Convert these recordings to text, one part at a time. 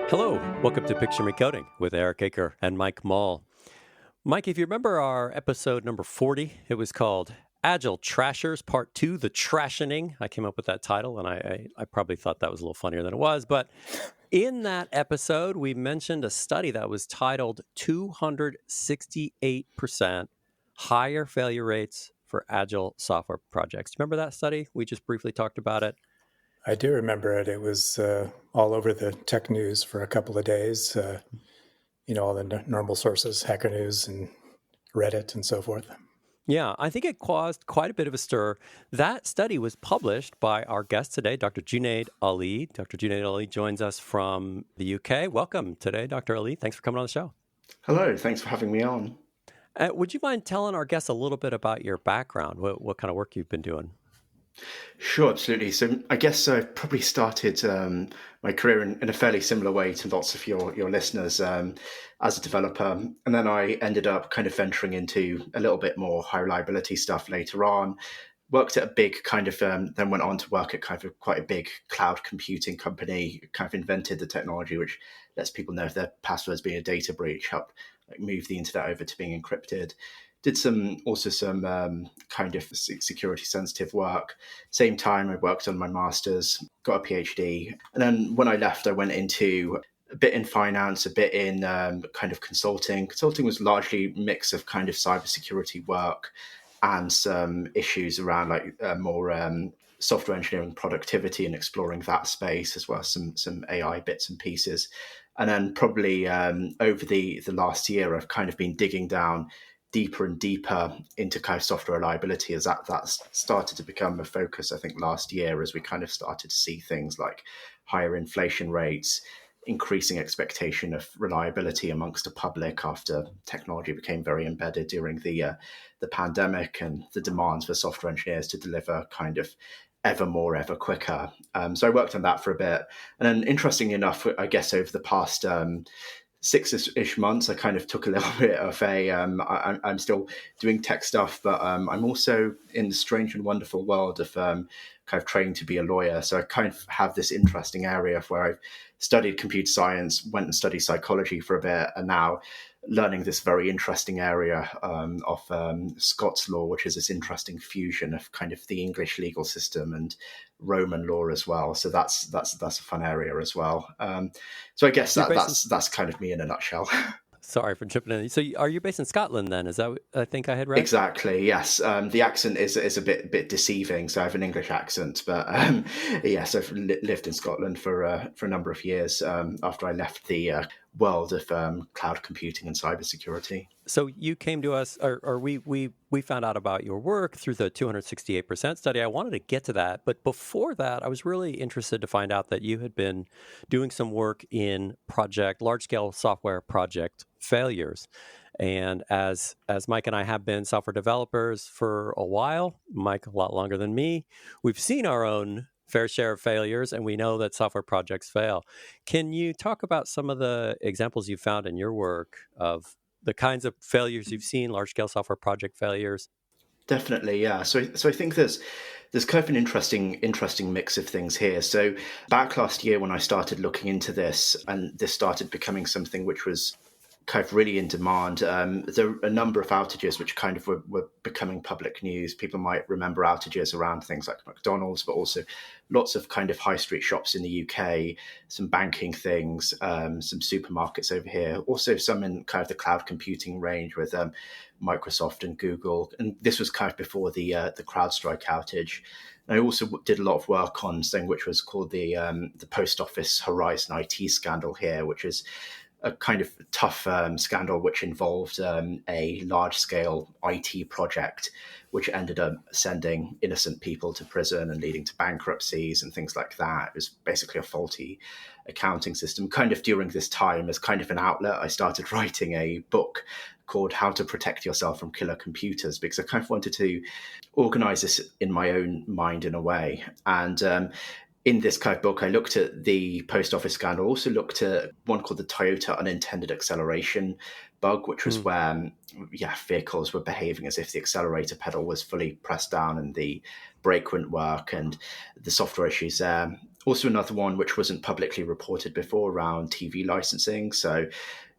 Hello, welcome to Picture Me Coding with Eric Aker and Mike Mall. Mike, if you remember our episode number 40, it was called Agile Trashers Part 2, The Trashioning. I came up with that title, and I probably thought that was a little funnier than it was. But in that episode, we mentioned a study that was titled 268% Higher Failure Rates for Agile Software Projects. Do you remember that study? We just briefly talked about it. I do remember it. It was all over the tech news for a couple of days. All the normal sources, Hacker News and Reddit and so forth. Yeah, I think it caused quite a bit of a stir. That study was published by our guest today, Dr. Junade Ali. Dr. Junade Ali joins us from the UK. Welcome today, Dr. Ali. Thanks for coming on the show. Hello, thanks for having me on. Would you mind telling our guests a little bit about your background, what kind of work you've been doing? Sure, absolutely. So I guess I probably started my career in a fairly similar way to lots of your listeners as a developer. And then I ended up kind of venturing into a little bit more high reliability stuff later on. Worked at a big kind of, then went on to work at kind of quite a big cloud computing company, kind of invented the technology which lets people know if their password's being a data breach, help move the internet over to being encrypted. Did some kind of security sensitive work. Same time, I worked on my master's, got a PhD. And then when I left, I went into a bit in finance, a bit in kind of consulting. Consulting was largely a mix of kind of cybersecurity work and some issues around more software engineering productivity and exploring that space, as well as some AI bits and pieces. And then probably over the last year, I've kind of been digging down deeper and deeper into kind of software reliability as that started to become a focus, I think, last year, as we kind of started to see things like higher inflation rates, increasing expectation of reliability amongst the public after technology became very embedded during the pandemic, and the demands for software engineers to deliver kind of ever more, ever quicker. So I worked on that for a bit. And then interestingly enough, I guess over the past 6-ish months, I kind of took a little bit of I'm still doing tech stuff, but I'm also in the strange and wonderful world of kind of training to be a lawyer. So I kind of have this interesting area where I've studied computer science, went and studied psychology for a bit, and now learning this very interesting area of Scots law, which is this interesting fusion of kind of the English legal system and Roman law as well. So that's a fun area as well. So I guess that's kind of me in a nutshell. Sorry for jumping in. So are you based in Scotland then? Is that what I think I had right? Exactly, yes. The accent is a bit deceiving. So I have an English accent, but yes, I've lived in Scotland for a number of years after I left the world of cloud computing and cybersecurity. So you came to us, or we found out about your work through the 268% study. I wanted to get to that, but before that, I was really interested to find out that you had been doing some work in large-scale software project failures. And as Mike and I have been software developers for a while, Mike a lot longer than me, we've seen our own fair share of failures, and we know that software projects fail. Can you talk about some of the examples you found in your work of the kinds of failures you've seen, large-scale software project failures? Definitely, yeah. So I think there's kind of an interesting mix of things here. So back last year when I started looking into this, and this started becoming something which was kind of really in demand. There are a number of outages which kind of were becoming public news. People might remember outages around things like McDonald's, but also lots of kind of high street shops in the UK, some banking things, some supermarkets over here, also some in kind of the cloud computing range with Microsoft and Google. And this was kind of before the CrowdStrike outage. I also did a lot of work on something which was called the Post Office Horizon IT scandal here, which is a kind of tough scandal which involved a large-scale IT project which ended up sending innocent people to prison and leading to bankruptcies and things like that. It was basically a faulty accounting system. Kind of during this time, as kind of an outlet, I started writing a book called How to Protect Yourself from Killer Computers, because I kind of wanted to organize this in my own mind in a way. And in this kind of book, I looked at the post office scandal, also looked at one called the Toyota unintended acceleration bug, which was where vehicles were behaving as if the accelerator pedal was fully pressed down and the brake wouldn't work, and the software issues there. Also, another one which wasn't publicly reported before around TV licensing. So,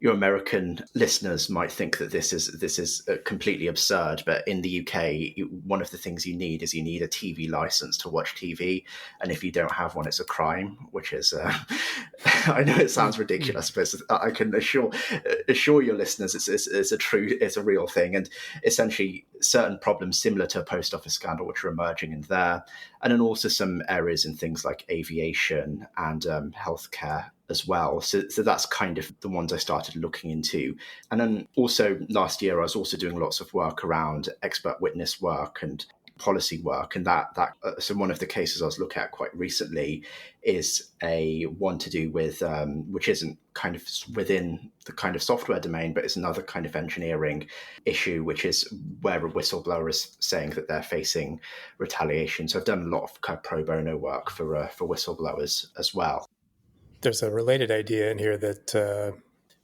your American listeners might think that this is completely absurd, but in the UK, one of the things you need is you need a TV license to watch TV, and if you don't have one, it's a crime. Which is, I know it sounds ridiculous, but I can assure your listeners it's a real thing, and essentially certain problems similar to a post office scandal which are emerging in there, and then also some areas in things like aviation and healthcare as well. So that's kind of the ones I started looking into. And then also last year, I was also doing lots of work around expert witness work and policy work, and so one of the cases I was looking at quite recently is a one to do with which isn't kind of within the kind of software domain, but it's another kind of engineering issue, which is where a whistleblower is saying that they're facing retaliation. So I've done a lot of kind of pro bono work for whistleblowers as well. There's a related idea in here that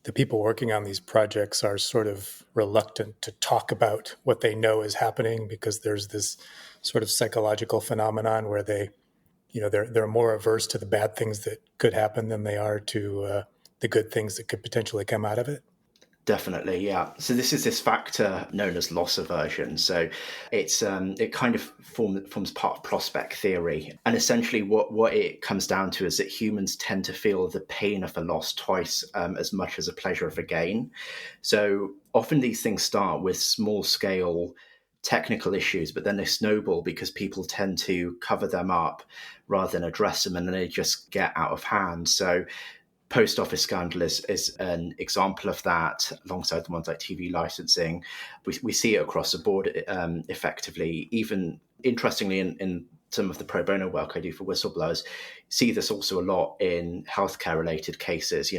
the people working on these projects are sort of reluctant to talk about what they know is happening because there's this sort of psychological phenomenon where they're more averse to the bad things that could happen than they are to the good things that could potentially come out of it. Definitely, yeah. So this is this factor known as loss aversion. So it kind of forms part of prospect theory, and essentially what it comes down to is that humans tend to feel the pain of a loss twice as much as a pleasure of a gain. So often these things start with small scale technical issues, but then they snowball because people tend to cover them up rather than address them, and then they just get out of hand. So post office scandal is an example of that, alongside the ones like TV licensing. We see it across the board effectively. Even interestingly, in some of the pro bono work I do for whistleblowers, see this also a lot in healthcare related cases.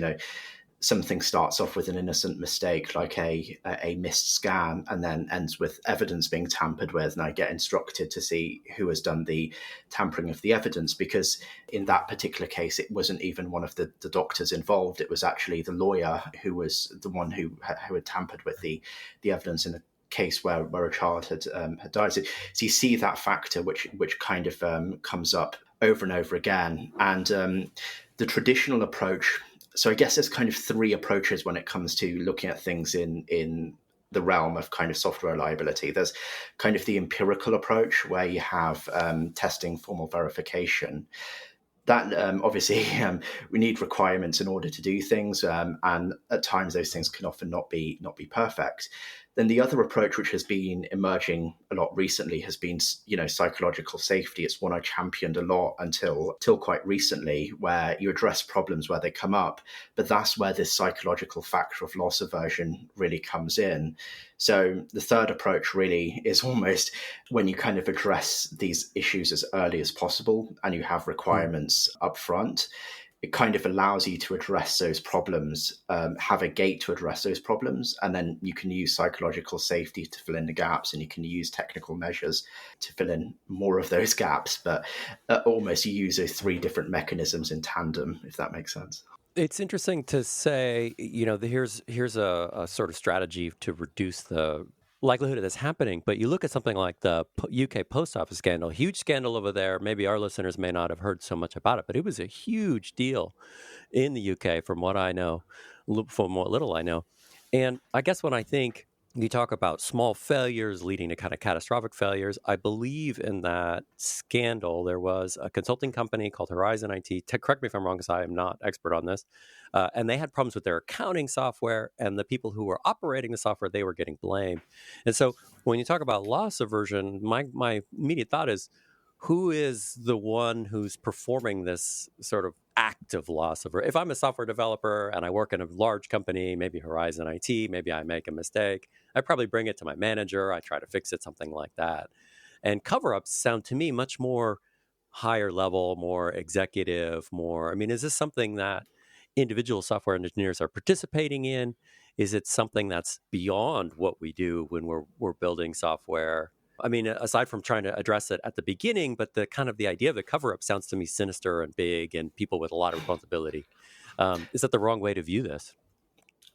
Something starts off with an innocent mistake, like a missed scan, and then ends with evidence being tampered with. And I get instructed to see who has done the tampering of the evidence, because in that particular case, it wasn't even one of the doctors involved. It was actually the lawyer who was the one who had tampered with the evidence in a case where a child had died. So you see that factor, which kind of comes up over and over again. And the traditional approach. So I guess there's kind of three approaches when it comes to looking at things in the realm of kind of software reliability. There's kind of the empirical approach where you have testing, formal verification. That obviously we need requirements in order to do things, and at times those things can often not be perfect. Then the other approach, which has been emerging a lot recently, has been psychological safety. It's one I championed a lot until quite recently, where you address problems where they come up, but that's where this psychological factor of loss aversion really comes in. So the third approach really is almost when you kind of address these issues as early as possible and you have requirements up front. It kind of allows you to address those problems, have a gate to address those problems, and then you can use psychological safety to fill in the gaps, and you can use technical measures to fill in more of those gaps. But almost you use those three different mechanisms in tandem, if that makes sense. It's interesting to say, here's a sort of strategy to reduce the likelihood of this happening. But you look at something like the UK post office scandal, huge scandal over there. Maybe our listeners may not have heard so much about it, but it was a huge deal in the UK from what I know, from what little I know. And I guess when I think you talk about small failures leading to kind of catastrophic failures, I believe in that scandal. There was a consulting company called Horizon IT. Correct me if I'm wrong, because I am not expert on this. And they had problems with their accounting software, and the people who were operating the software, they were getting blamed. And so when you talk about loss aversion, my immediate thought is, who is the one who's performing this sort of act of loss aversion? If I'm a software developer and I work in a large company, maybe Horizon IT, maybe I make a mistake, I probably bring it to my manager, I try to fix it, something like that. And cover-ups sound to me much more higher level, more executive, is this something that individual software engineers are participating in? Is it something that's beyond what we do when we're building software? Aside from trying to address it at the beginning, but the idea of the cover-up sounds to me sinister and big and people with a lot of responsibility. Is that the wrong way to view this?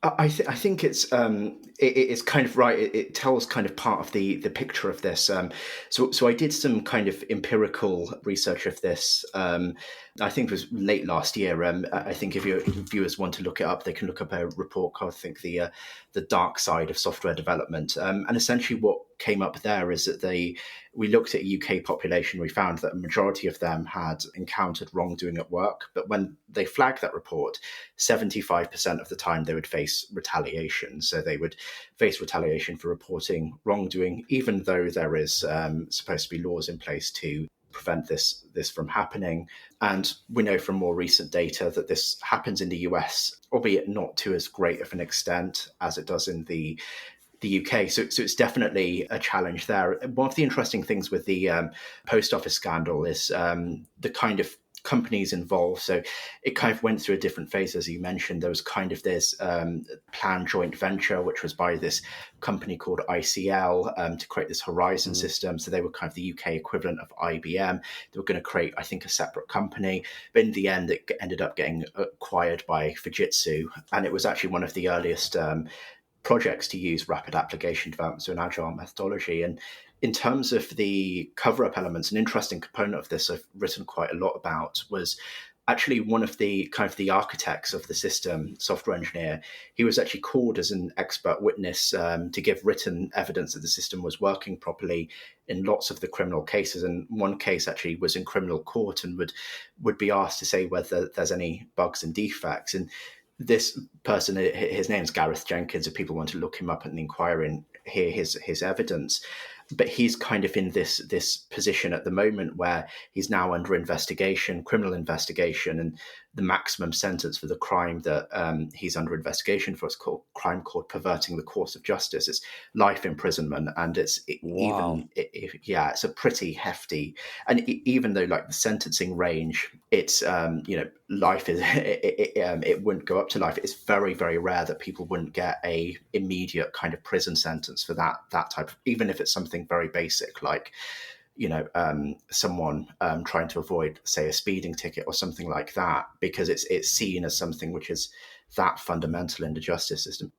I think it's kind of right. It tells kind of part of the picture of this. So I did some kind of empirical research of this. I think it was late last year. I think if your viewers want to look it up, they can look up a report called, I think, the dark side of software development. And essentially, what came up there is that we looked at a UK population. We found that a majority of them had encountered wrongdoing at work, but when they flagged that report, 75% of the time they would face retaliation. So they would face retaliation for reporting wrongdoing, even though there is supposed to be laws in place to prevent this from happening. And we know from more recent data that this happens in the US, albeit not to as great of an extent as it does in the UK. So it's definitely a challenge there. One of the interesting things with the post office scandal is the kind of companies involved. So it kind of went through a different phase, as you mentioned. There was kind of this planned joint venture, which was by this company called ICL to create this Horizon system. So they were kind of the UK equivalent of IBM. They were going to create, I think, a separate company. But in the end, it ended up getting acquired by Fujitsu. And it was actually one of the earliest projects to use rapid application development, so an agile methodology. And in terms of the cover-up elements, an interesting component of this I've written quite a lot about was actually one of the kind of the architects of the system, software engineer. He was actually called as an expert witness to give written evidence that the system was working properly in lots of the criminal cases. And one case actually was in criminal court and would be asked to say whether there's any bugs and defects. And this person, his name's Gareth Jenkins, if people want to look him up in the inquiry and hear his evidence. But he's kind of in this position at the moment where he's now under investigation, criminal investigation, and the maximum sentence for the crime that he's under investigation for is called crime called perverting the course of justice. It's life imprisonment, and it's Wow. it's a pretty hefty. And even though like the sentencing range, it's life is it wouldn't go up to life. It's very, very rare that people wouldn't get a immediate kind of prison sentence for that type of, even if it's something very basic like someone trying to avoid, say, a speeding ticket or something like that, because it's seen as something which is that fundamental in the justice system.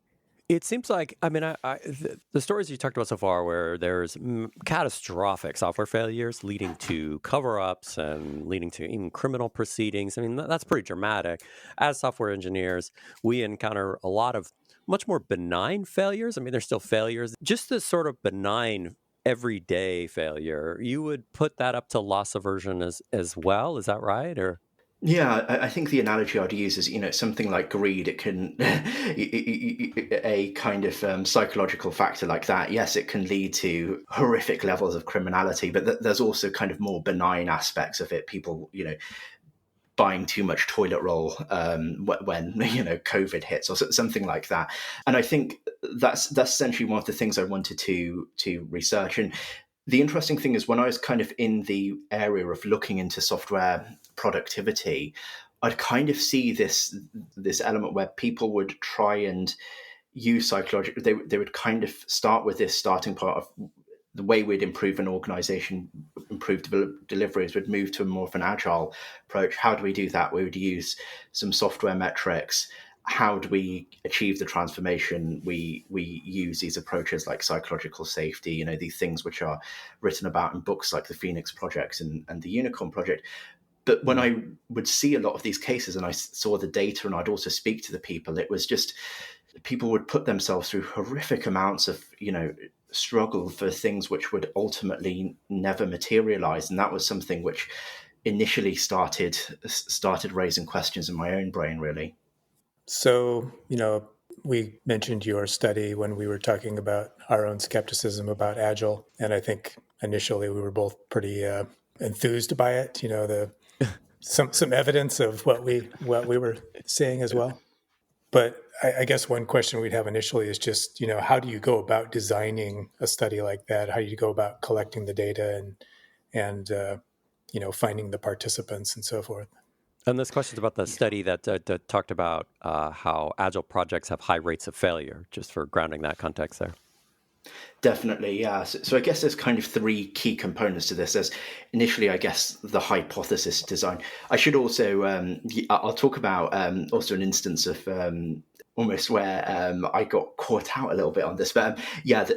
It seems like, I mean, the stories you talked about so far, where there's catastrophic software failures leading to cover-ups and leading to even criminal proceedings. I mean, that's pretty dramatic. As software engineers, we encounter a lot of much more benign failures. I mean, there's still failures. Just this sort of benign everyday failure, you would put that up to loss aversion as well. Is that right? Or Yeah, I think the analogy I'd use is, something like greed. It can, a kind of psychological factor like that. Yes, it can lead to horrific levels of criminality, but there's also kind of more benign aspects of it. People, buying too much toilet roll when COVID hits or something like that. And I think that's essentially one of the things I wanted to research. And the interesting thing is when I was kind of in the area of looking into software productivity, I'd kind of see this element where people would try and use psychological. They would kind of start with this starting part of the way we'd improve an organization, improve deliveries, would move to a more of an agile approach. How do we do that? We would use some software metrics. How do we achieve the transformation? We use these approaches like psychological safety, these things which are written about in books like the Phoenix Project and the Unicorn Project. But when I would see a lot of these cases and I saw the data and I'd also speak to the people, it was just people would put themselves through horrific amounts of, struggle for things which would ultimately never materialize. And that was something which initially started raising questions in my own brain, really. So, we mentioned your study when we were talking about our own skepticism about Agile. And I think initially we were both pretty enthused by it, some evidence of what we were seeing as well. But I guess one question we'd have initially is just, how do you go about designing a study like that? How do you go about collecting the data and finding the participants and so forth? And this question is about the study that talked about how agile projects have high rates of failure, just for grounding that context there. Definitely, yeah. So I guess there's kind of three key components to this. There's initially, I guess, the hypothesis design. I should also, I'll talk about also an instance of almost where I got caught out a little bit on this. But yeah,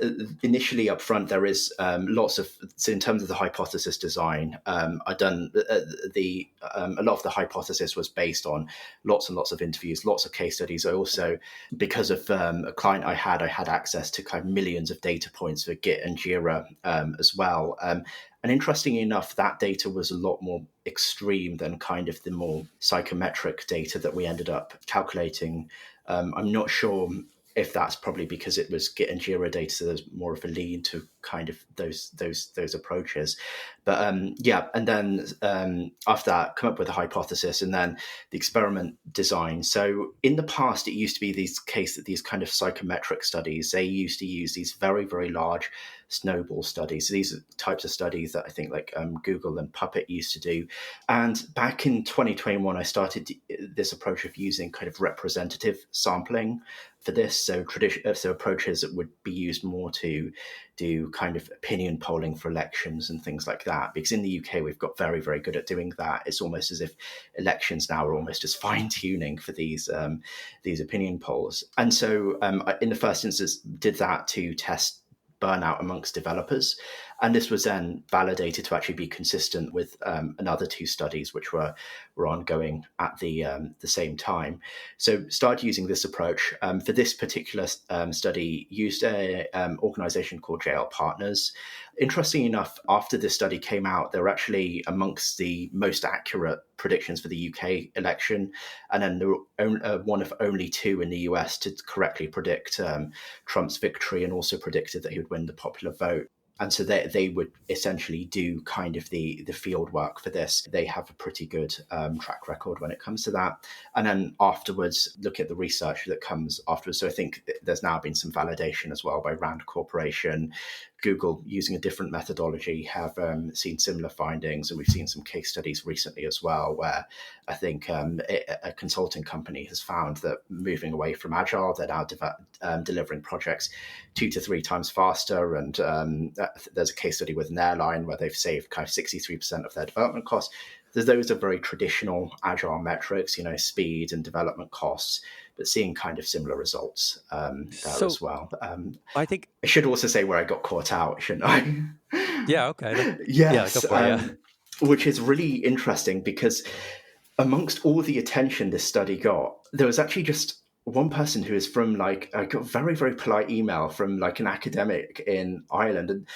initially up front, there is lots of, so in terms of the hypothesis design, I done a lot of the hypothesis was based on lots and lots of interviews, lots of case studies. I also, because of a client I had access to kind of millions of data points for Git and Jira as well. And interestingly enough, that data was a lot more extreme than kind of the more psychometric data that we ended up calculating. I'm not sure if that's probably because it was Git and Jira data, so there's more of a lean to kind of those approaches. But yeah, and then after that, come up with a hypothesis, and then the experiment design. So in the past, it used to be these kind of psychometric studies. They used to use these very, very large snowball studies. So these are types of studies that I think like Google and Puppet used to do. And back in 2021, I started this approach of using kind of representative sampling for this. So approaches that would be used more to do kind of opinion polling for elections and things like that. Because in the UK, we've got very, very good at doing that. It's almost as if elections now are almost just fine tuning for these opinion polls. And so in the first instance, did that to test burnout amongst developers. And this was then validated to actually be consistent with another two studies which were ongoing at the same time. So started using this approach. For this particular study, used an organization called JL Partners. Interesting enough, after this study came out, they were actually amongst the most accurate predictions for the UK election, and then they were one of only two in the US to correctly predict Trump's victory, and also predicted that he would win the popular vote. And so they would essentially do kind of the field work for this. They have a pretty good track record when it comes to that. And then afterwards, look at the research that comes afterwards. So I think there's now been some validation as well by Rand Corporation. Google, using a different methodology, have seen similar findings. And we've seen some case studies recently as well, where I think a consulting company has found that moving away from Agile, they're now delivering projects 2 to 3 times faster. And there's a case study with an airline where they've saved kind of 63% of their development costs. Those are very traditional Agile metrics, speed and development costs, but seeing kind of similar results there as well. I think I should also say where I got caught out, shouldn't I? Yeah, okay. Yes, Go for it, yeah. Which is really interesting because amongst all the attention this study got, there was actually just one person who is from I got a very, very polite email from an academic in Ireland, and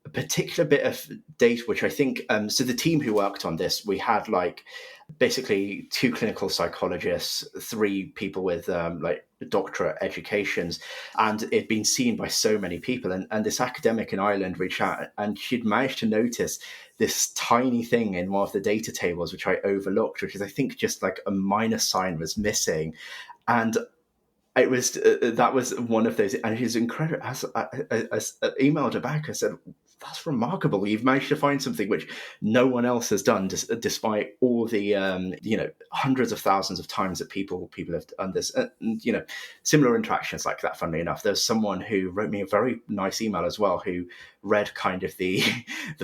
a particular bit of data, which I think, so the team who worked on this, we had basically 2 clinical psychologists, 3 people with doctorate educations, and it'd been seen by so many people. And this academic in Ireland reached out, and she'd managed to notice this tiny thing in one of the data tables, which I overlooked, which is I think just a minus sign was missing. And it was that was one of those, and she's incredible. I emailed her back. I said, "That's remarkable. You've managed to find something which no one else has done, despite all the hundreds of thousands of times that people have done this." Similar interactions like that. Funnily enough, there's someone who wrote me a very nice email as well, who read kind of the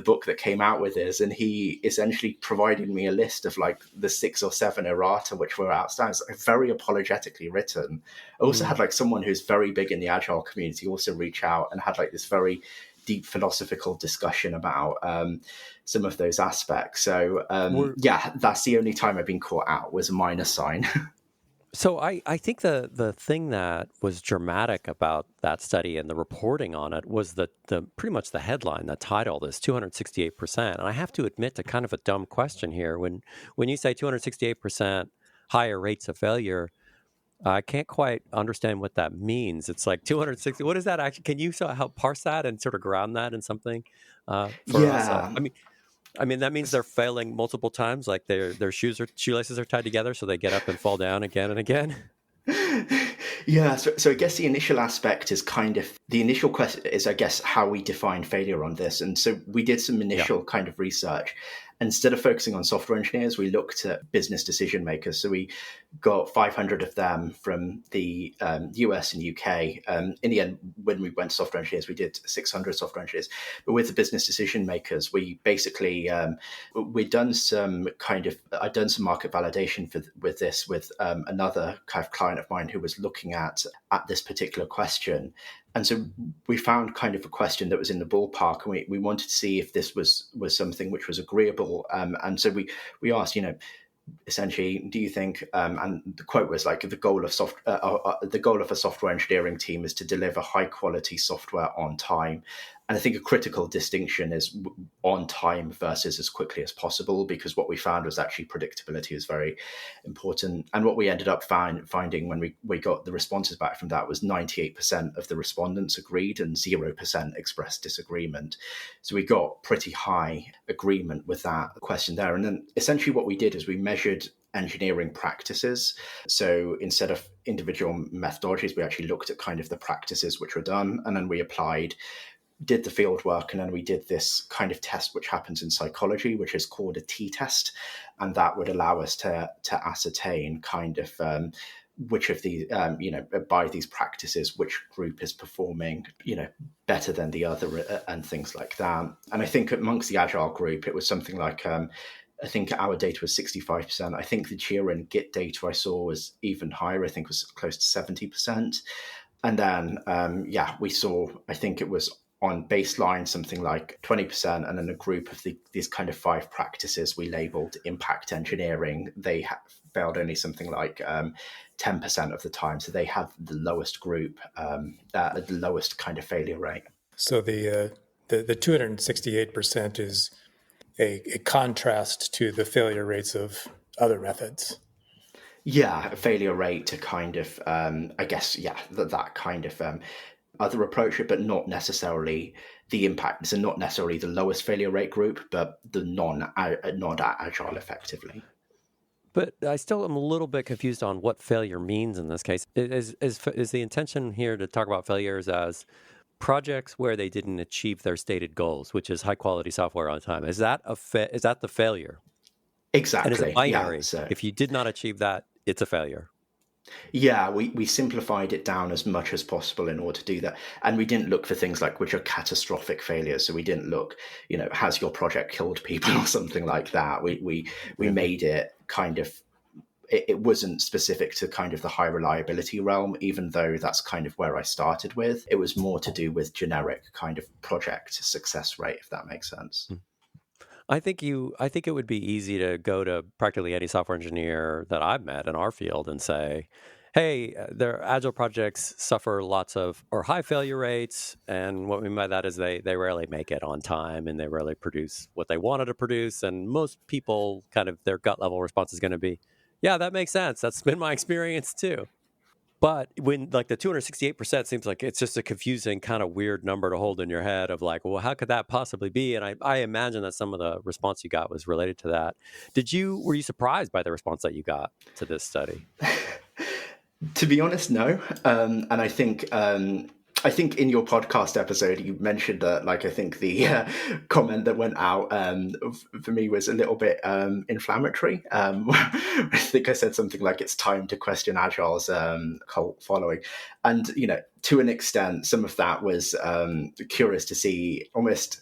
book that came out with this, and he essentially provided me a list of the 6 or 7 errata which were outstanding. It's very apologetically written. I also had someone who's very big in the Agile community also reach out and had this very deep philosophical discussion about some of those aspects. So yeah, that's the only time I've been caught out, was a minus sign. So I think the thing that was dramatic about that study and the reporting on it was the pretty much the headline, the title, is 268%. And I have to admit to kind of a dumb question here. When you say 268% higher rates of failure, I can't quite understand what that means. It's 260. What is that actually? Can you help parse that and sort of ground that in something for us? I mean, that means they're failing multiple times, like their shoelaces are tied together, so they get up and fall down again and again. Yeah, so I guess the initial aspect is kind of, the initial question is, I guess, how we define failure on this. And so we did some initial kind of research. instead of focusing on software engineers, we looked at business decision makers. So we got 500 of them from the US and UK. In the end, when we went to software engineers, we did 600 software engineers. But with the business decision makers, we basically I'd done some market validation with this with another kind of client of mine who was looking at this particular question. And so we found kind of a question that was in the ballpark, and we wanted to see if this was something which was agreeable. And so we asked, essentially, do you think? And the quote was like, the goal of a software engineering team is to deliver high quality software on time. And I think a critical distinction is on time versus as quickly as possible, because what we found was actually predictability is very important. And what we ended up finding when we got the responses back from that was 98% of the respondents agreed and 0% expressed disagreement. So we got pretty high agreement with that question there. And then essentially what we did is we measured engineering practices. So instead of individual methodologies, we actually looked at kind of the practices which were done, and then we did the field work, and then we did this kind of test which happens in psychology, which is called a T-test, and that would allow us to ascertain kind of which of the by these practices, which group is performing better than the other, and things like that. And I think amongst the Agile group, it was something like I think our data was 65%. I think the Jira and Git data I saw was even higher. I think it was close to 70%. And then we saw, I think it was on baseline something like 20%, and then a group of these kind of 5 practices we labeled impact engineering, they failed only something like 10% of the time. So they have the lowest group, the lowest kind of failure rate. So the 268% is a contrast to the failure rates of other methods. Yeah, a failure rate to kind of, I guess, that kind of other approach, but not necessarily the impact. So not necessarily the lowest failure rate group, but the non-agile effectively. But I still am a little bit confused on what failure means in this case. Is the intention here to talk about failures as projects where they didn't achieve their stated goals, which is high quality software on time? Is that is that the failure? Exactly. And is it binary? Yeah, so if you did not achieve that, it's a failure. yeah, we simplified it down as much as possible in order to do that. And we didn't look for things like which are catastrophic failures. So we didn't look, has your project killed people or something like that. We made it kind of, it wasn't specific to kind of the high reliability realm, even though that's kind of where I started with. It was more to do with generic kind of project success rate, if that makes sense. Mm-hmm. I think it would be easy to go to practically any software engineer that I've met in our field and say, hey, their agile projects suffer lots of or high failure rates. And what we mean by that is they rarely make it on time, and they rarely produce what they wanted to produce. And most people kind of their gut level response is going to be, yeah, that makes sense. That's been my experience too. But when like the 268% seems like it's just a confusing kind of weird number to hold in your head of like, well, how could that possibly be? And I imagine that some of the response you got was related to that. Were you surprised by the response that you got to this study? To be honest, no. And I think in your podcast episode, you mentioned that, like, I think the comment that went out for me was a little bit inflammatory. I think I said something like, it's time to question Agile's cult following. And, to an extent, some of that was curious to see almost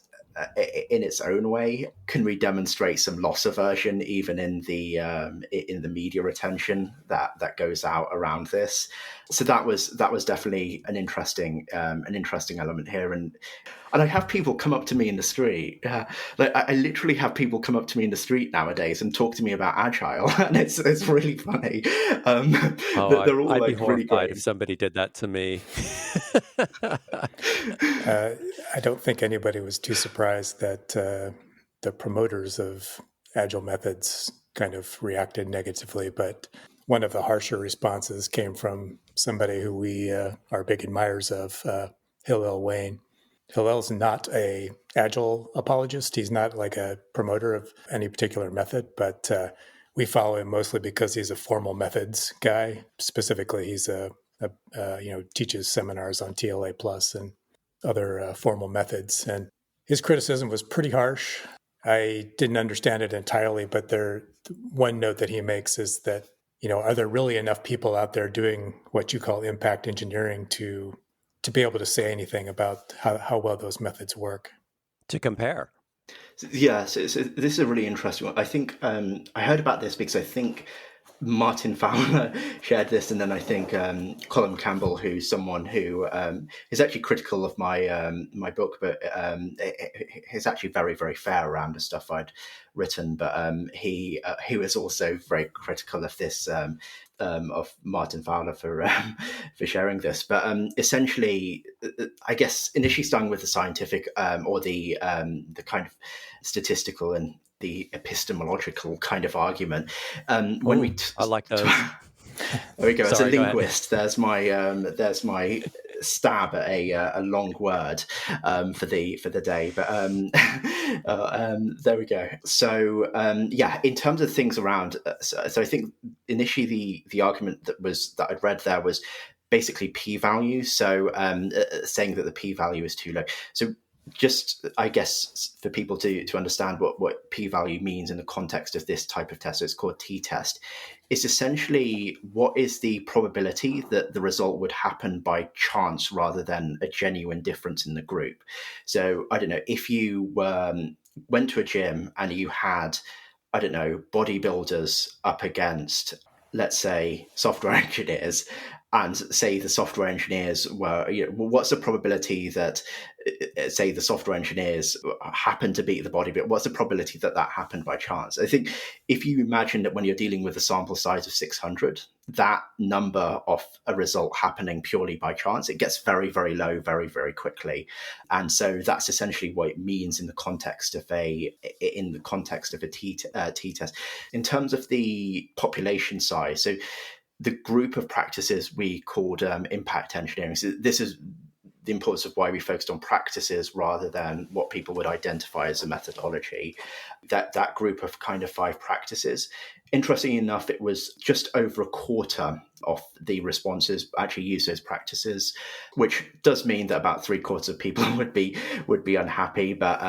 in its own way. Can we demonstrate some loss aversion even in the media attention that goes out around this? So that was definitely an interesting element here. And I have people come up to me in the street. Like I literally have people come up to me in the street nowadays and talk to me about Agile, and it's really funny. They're all I'd like be really horrified great. if somebody did that to me. I don't think anybody was too surprised that the promoters of Agile methods kind of reacted negatively, but one of the harsher responses came from somebody who we are big admirers of, Hillel Wayne. Hillel's not a Agile apologist. He's not like a promoter of any particular method, but we follow him mostly because he's a formal methods guy. Specifically, he's teaches seminars on TLA Plus and other formal methods. And his criticism was pretty harsh. I didn't understand it entirely, but one note that he makes is that, are there really enough people out there doing what you call impact engineering to be able to say anything about how well those methods work? To compare. Yeah, so this is a really interesting one. I think I heard about this because I think Martin Fowler shared this, and then I think Colin Campbell, who's someone who is actually critical of my book, but he's actually very, very fair around the stuff I'd written. But he was also very critical of this. Of Martin Fowler for sharing this, but essentially, I guess initially starting with the scientific or the kind of statistical and the epistemological kind of argument. When we I like those. there we go. As a Sorry, go ahead. linguist, there's my stab at a long word for the day. But there we go. So yeah, in terms of things around, so I think initially the argument that I'd read there was basically p-value. So saying that the p-value is too low. So just, I guess, for people to understand what p-value means in the context of this type of test, so it's called t-test. It's essentially what is the probability that the result would happen by chance rather than a genuine difference in the group. So I don't know, if you went to a gym and you had, I don't know, bodybuilders up against, let's say, software engineers, and say the software engineers were, what's the probability that, say, the software engineers happen to beat the bodybuilder? What's the probability that that happened by chance? I think if you imagine that when you're dealing with a sample size of 600, that number of a result happening purely by chance, it gets very, very low very, very quickly. And so that's essentially what it means in the context of a t-test. In terms of the population size, so the group of practices we called impact engineering. So this is the importance of why we focused on practices rather than what people would identify as a methodology. That group of kind of 5 practices, interestingly enough, it was just over a quarter of the responses actually use those practices, which does mean that about 3/4 of people would be unhappy. But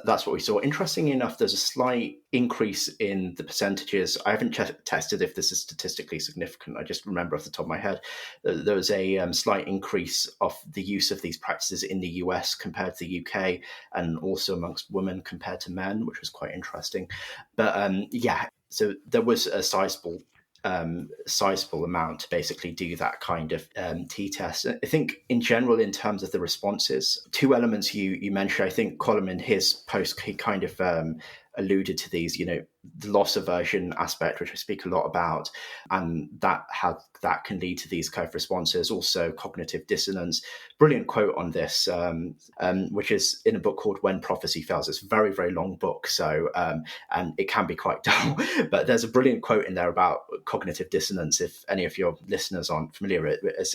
that's what we saw. Interestingly enough, there's a slight increase in the percentages. I haven't tested if this is statistically significant. I just remember off the top of my head there was a slight increase of the use of these practices in the US compared to the UK, and also amongst women compared to men, which was quite interesting. But yeah, so there was a sizable amount to basically do that kind of t-test. I think in general, in terms of the responses, 2 elements you mentioned, I think Colin in his post, he kind of alluded to these, the loss aversion aspect, which I speak a lot about, and how that can lead to these kind of responses. Also cognitive dissonance. Brilliant quote on this, which is in a book called When Prophecy Fails. It's a very, very long book, so and it can be quite dull, but there's a brilliant quote in there about cognitive dissonance. If any of your listeners aren't familiar with it, it's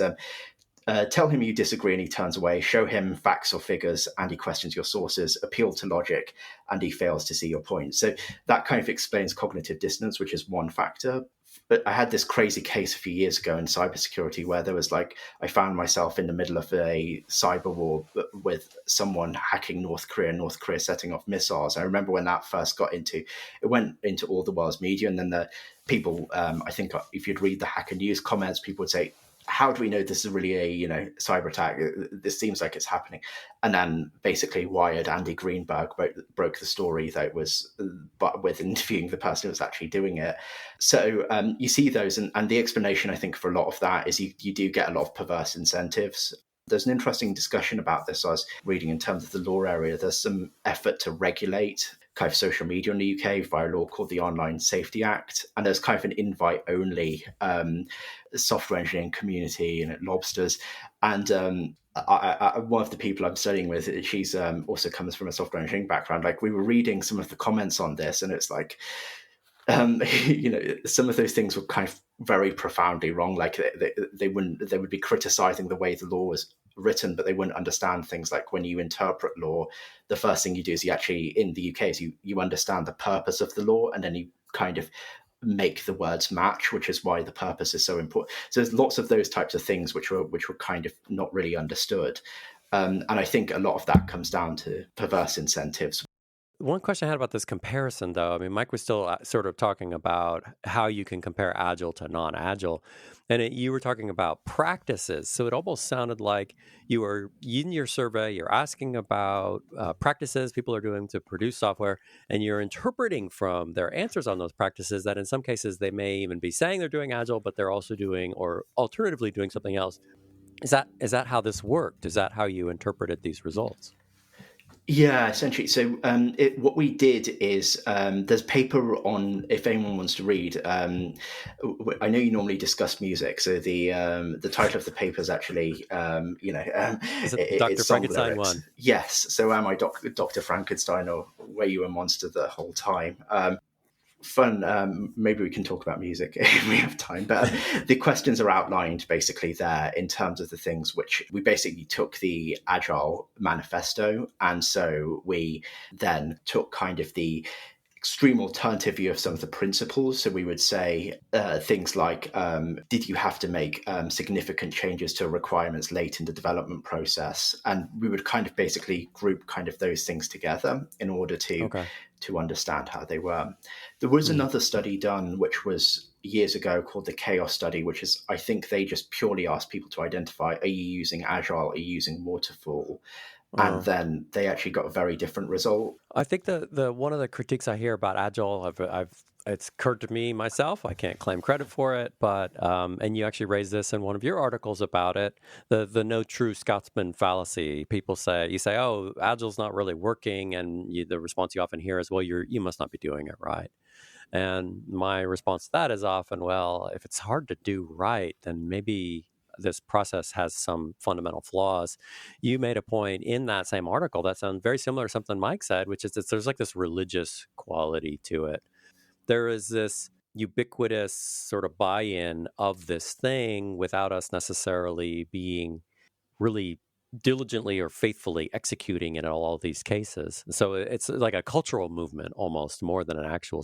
tell him you disagree and he turns away. Show him facts or figures and he questions your sources. Appeal to logic and he fails to see your point. So that kind of explains cognitive dissonance, which is one factor. But I had this crazy case a few years ago in cybersecurity where there was I found myself in the middle of a cyber war with someone hacking North Korea setting off missiles. I remember when that first it went into all the world's media, and then the people, I think if you'd read the Hacker News comments, people would say, how do we know this is really a cyber attack? This seems like it's happening. And then basically Wired Andy Greenberg broke the story that it was, but with interviewing the person who was actually doing it. So you see those, and the explanation I think for a lot of that is you do get a lot of perverse incentives. There's an interesting discussion about this I was reading in terms of the law area. There's some effort to regulate kind of social media in the UK via a law called the Online Safety Act. And there's kind of an invite-only software engineering community and lobsters. And one of the people I'm studying with, she's also comes from a software engineering background. We were reading some of the comments on this, and it's some of those things were kind of very profoundly wrong. They would be criticizing the way the law was written, but they wouldn't understand things like when you interpret law, the first thing you do is you actually, in the UK, is you understand the purpose of the law, and then you kind of make the words match, which is why the purpose is so important. So there's lots of those types of things which were kind of not really understood. And I think a lot of that comes down to perverse incentives. One question I had about this comparison, though, I mean, Mike was still sort of talking about how you can compare Agile to non-Agile, and you were talking about practices. So it almost sounded like you were in your survey, you're asking about practices people are doing to produce software, and you're interpreting from their answers on those practices that in some cases they may even be saying they're doing Agile, but they're also doing, or alternatively doing something else. Is that how this worked? Is that how you interpreted these results? Yeah, essentially. So what we did is there's paper on if anyone wants to read. I know you normally discuss music, so the title of the paper is actually Is it the Dr. it's song Frankenstein lyrics. one? Yes. So am I Dr. Frankenstein or were you a monster the whole time? Fun. Maybe we can talk about music if we have time. But the questions are outlined basically there in terms of the things which we basically took the Agile manifesto. And so we then took kind of the extreme alternative view of some of the principles. So we would say things like, did you have to make significant changes to requirements late in the development process? And we would kind of basically group kind of those things together in order Okay. to understand how they were. There was Hmm. another study done, which was years ago called the Chaos Study, which is, I think they just purely asked people to identify, are you using Agile? Are you using Waterfall? And Oh. then they actually got a very different result. I think the one of the critiques I hear about Agile, I've it's occurred to me myself. I can't claim credit for it, but and you actually raised this in one of your articles about it. The no true Scotsman fallacy. People say you say, "Oh, Agile's not really working," and the response you often hear is, "Well, you must not be doing it right." And my response to that is often, well, if it's hard to do right, then maybe this process has some fundamental flaws. You made a point in that same article that sounds very similar to something Mike said, which is that there's like this religious quality to it. There is this ubiquitous sort of buy in of this thing without us necessarily being really diligently or faithfully executing in all these cases. So it's like a cultural movement almost more than an actual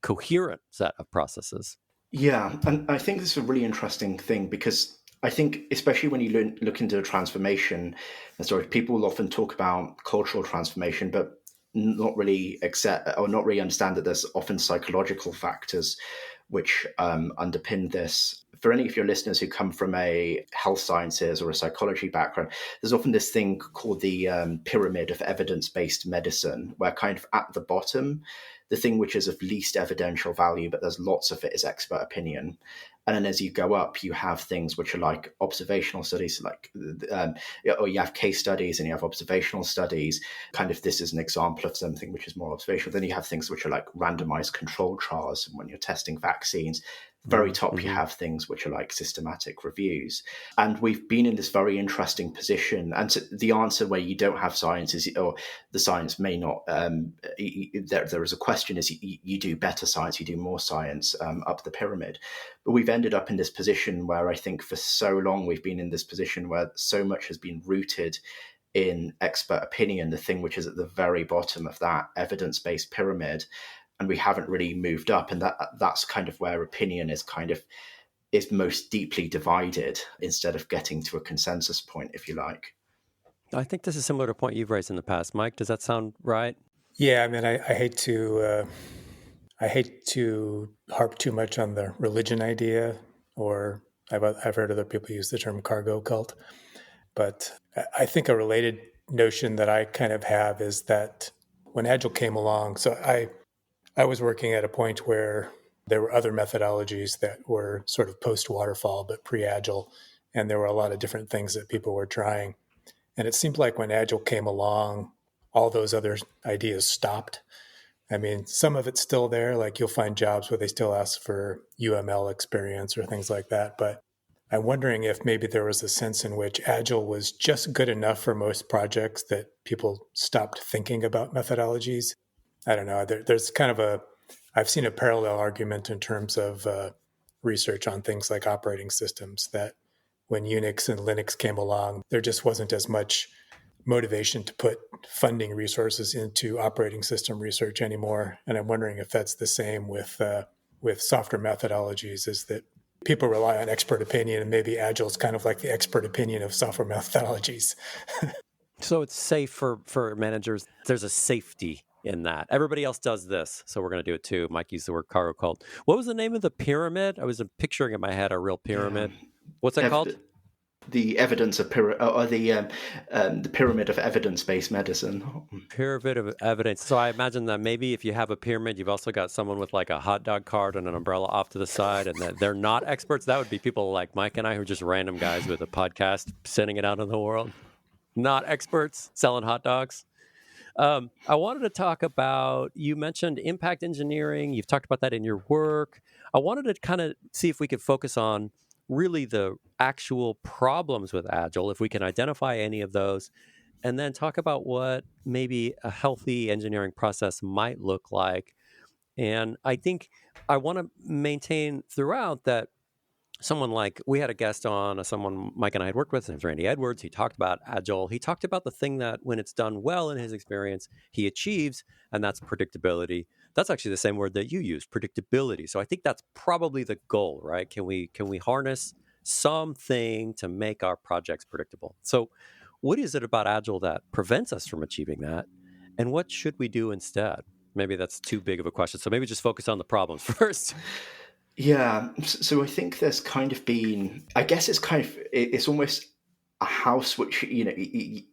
coherent set of processes. Yeah, and I think this is a really interesting thing because I think, especially when you look into transformation, and sorry, people will often talk about cultural transformation, but not really accept or not really understand that there's often psychological factors which underpin this. For any of your listeners who come from a health sciences or a psychology background, there's often this thing called the pyramid of evidence-based medicine, where kind of at the bottom, the thing which is of least evidential value, but there's lots of it, is expert opinion. And then as you go up, you have things which are like observational studies, like, or you have case studies and you have observational studies. Kind of this is an example of something which is more observational. Then you have things which are like randomized controlled trials. And when you're testing vaccines, very top, you Mm-hmm. have things which are like systematic reviews. And we've been in this very interesting position. And so the answer where you don't have science is, or the science may not, there is a question is you do better science, you do more science up the pyramid. But we've ended up in this position where I think for so long we've been in this position where so much has been rooted in expert opinion, the thing which is at the very bottom of that evidence-based pyramid, and we haven't really moved up. And that's kind of where opinion is most deeply divided instead of getting to a consensus point, if you like. I think this is similar to a point you've raised in the past. Mike, does that sound right? Yeah, I mean, I hate to harp too much on the religion idea, or I've heard other people use the term cargo cult. But I think a related notion that I kind of have is that when Agile came along, so I was working at a point where there were other methodologies that were sort of post waterfall but pre Agile, and there were a lot of different things that people were trying. And it seemed like when Agile came along, all those other ideas stopped. I mean, some of it's still there. Like you'll find jobs where they still ask for UML experience or things like that. But I'm wondering if maybe there was a sense in which Agile was just good enough for most projects that people stopped thinking about methodologies. I don't know. There's kind of I've seen a parallel argument in terms of research on things like operating systems that when Unix and Linux came along, there just wasn't as much motivation to put funding resources into operating system research anymore. And I'm wondering if that's the same with software methodologies, is that people rely on expert opinion, and maybe Agile is kind of like the expert opinion of software methodologies. So it's safe for managers. There's a safety in that. Everybody else does this, so we're going to do it too. Mike used the word cargo cult. What was the name of the pyramid? I was picturing in my head a real Yeah. pyramid. What's that called? The evidence of the pyramid of evidence-based medicine. Pyramid of evidence. So I imagine that maybe if you have a pyramid, you've also got someone with like a hot dog cart and an umbrella off to the side, and that they're not experts. That would be people like Mike and I, who are just random guys with a podcast, sending it out in the world. Not experts selling hot dogs. I wanted to talk about, you mentioned impact engineering. You've talked about that in your work. I wanted to kind of see if we could focus on really the actual problems with Agile, if we can identify any of those, and then talk about what maybe a healthy engineering process might look like. And I think I want to maintain throughout that someone like, we had a guest on, someone Mike and I had worked with, his name's Randy Edwards. He talked about Agile. He talked about the thing that when it's done well in his experience, he achieves, and that's predictability. That's actually the same word that you use, predictability. So I think that's probably the goal, right? Can we harness something to make our projects predictable? So what is it about Agile that prevents us from achieving that? And what should we do instead? Maybe that's too big of a question. So maybe just focus on the problems first. Yeah, so I think there's kind of been, I guess it's almost a house which,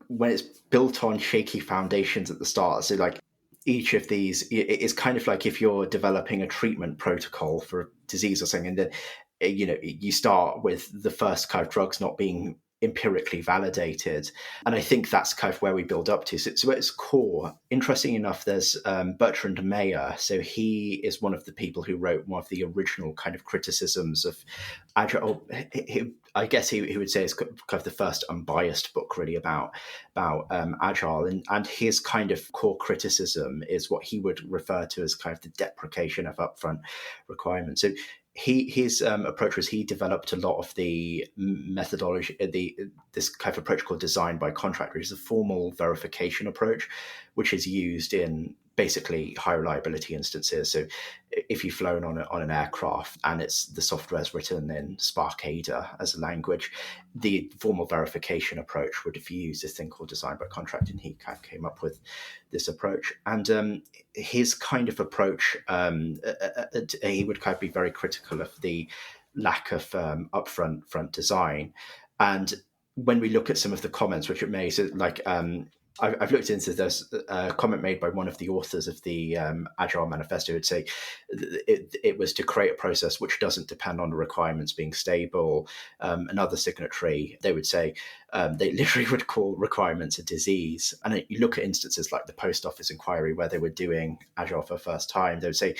when it's built on shaky foundations at the start. So like each of these is kind of like if you're developing a treatment protocol for a disease or something, and then, you start with the first kind of drugs not being empirically validated. And I think that's kind of where we build up to. So at its core, interesting enough, there's Bertrand Meyer. So he is one of the people who wrote one of the original kind of criticisms of Agile. I guess he would say it's kind of the first unbiased book really about Agile. And his kind of core criticism is what he would refer to as kind of the deprecation of upfront requirements. So his approach was he developed a lot of the methodology, this kind of approach called design by contract, which is a formal verification approach, which is used in basically high reliability instances. So if you've flown on an aircraft and the software is written in Spark Ada as a language, the formal verification approach would have used this thing called design by contract, and he kind of came up with this approach. And his kind of approach, he would kind of be very critical of the lack of upfront design. And when we look at some of the comments which it made, so like I've looked into this comment made by one of the authors of the Agile Manifesto. Would say it was to create a process which doesn't depend on the requirements being stable. Another signatory, they would say they literally would call requirements a disease. And you look at instances like the post office inquiry where they were doing Agile for the first time, they would say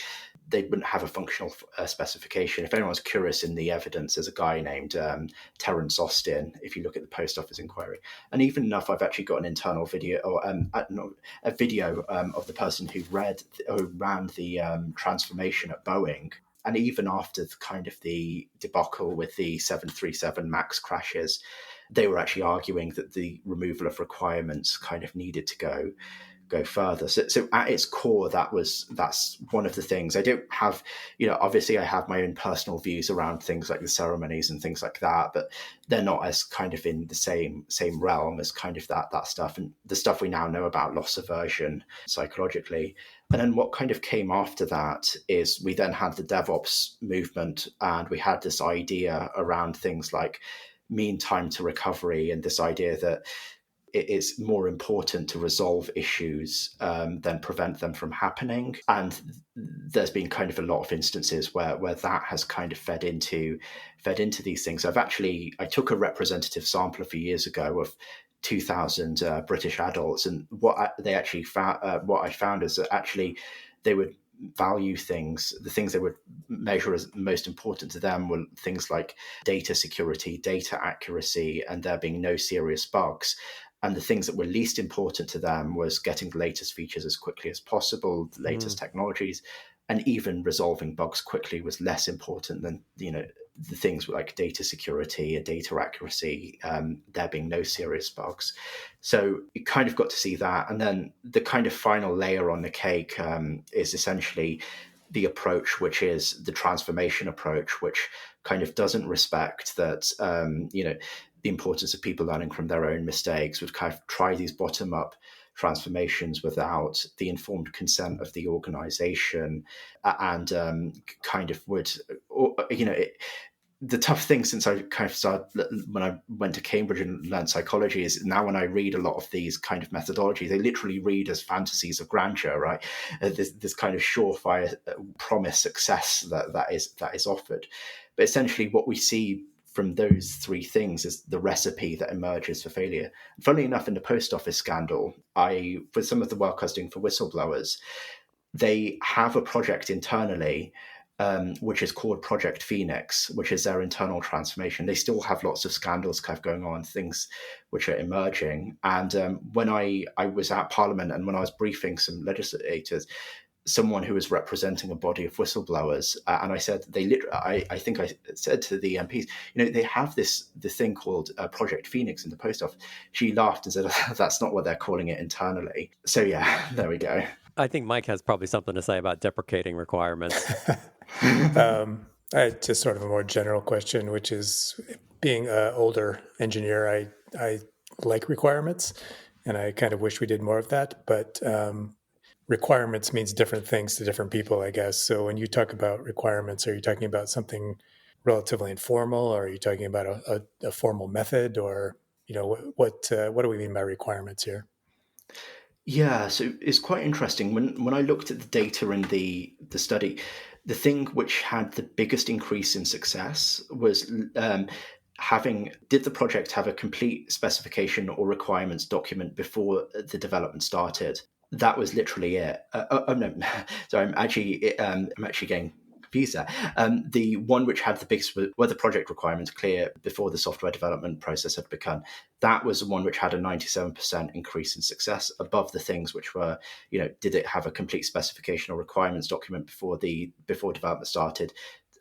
they wouldn't have a functional specification. If anyone's curious in the evidence, there's a guy named Terence Austin, if you look at the post office inquiry. And even enough, I've actually got an internal video, or a video of the person who ran the transformation at Boeing. And even after the debacle with the 737 MAX crashes, they were actually arguing that the removal of requirements kind of needed to go further. So at its core, that's one of the things. I don't have, obviously I have my own personal views around things like the ceremonies and things like that, but they're not as kind of in the same realm as kind of that stuff, and the stuff we now know about loss aversion psychologically. And then what kind of came after that is we then had the DevOps movement, and we had this idea around things like mean time to recovery, and this idea that it is more important to resolve issues than prevent them from happening. And there's been kind of a lot of instances where that has kind of fed into these things. I took a representative sample a few years ago of 2,000 British adults, and what I found is that actually they would value things. The things they would measure as most important to them were things like data security, data accuracy, and there being no serious bugs. And the things that were least important to them was getting the latest features as quickly as possible, the latest technologies, and even resolving bugs quickly was less important than, the things like data security and data accuracy, there being no serious bugs. So you kind of got to see that. And then the kind of final layer on the cake is essentially the approach, which is the transformation approach, which kind of doesn't respect that, the importance of people learning from their own mistakes, would kind of try these bottom-up transformations without the informed consent of the organization, and kind of would, the tough thing since I kind of started when I went to Cambridge and learned psychology is now when I read a lot of these kind of methodologies, they literally read as fantasies of grandeur, right? This kind of surefire promise success that is offered. But essentially what we see from those three things is the recipe that emerges for failure. And funnily enough, in the post office scandal, with some of the work I was doing for whistleblowers, they have a project internally, which is called Project Phoenix, which is their internal transformation. They still have lots of scandals kind of going on, things which are emerging. And when I was at Parliament and when I was briefing some legislators, someone who was representing a body of whistleblowers, and I said I think I said to the MPs, they have the thing called Project Phoenix in the post office. She laughed and said, "That's not what they're calling it internally." So yeah, there we go. I think Mike has probably something to say about deprecating requirements. I just sort of a more general question, which is, being an older engineer, I like requirements, and I kind of wish we did more of that. But requirements means different things to different people, I guess. So when you talk about requirements, are you talking about something relatively informal, or are you talking about a formal method, or what do we mean by requirements here? Yeah, so it's quite interesting. When I looked at the data in the study, the thing which had the biggest increase in success was did the project have a complete specification or requirements document before the development started? That was literally it. Oh no, sorry, I'm actually getting confused there. The one which had the biggest were the project requirements clear before the software development process had begun. That was the one which had a 97% increase in success above the things which were, did it have a complete specification or requirements document before development started?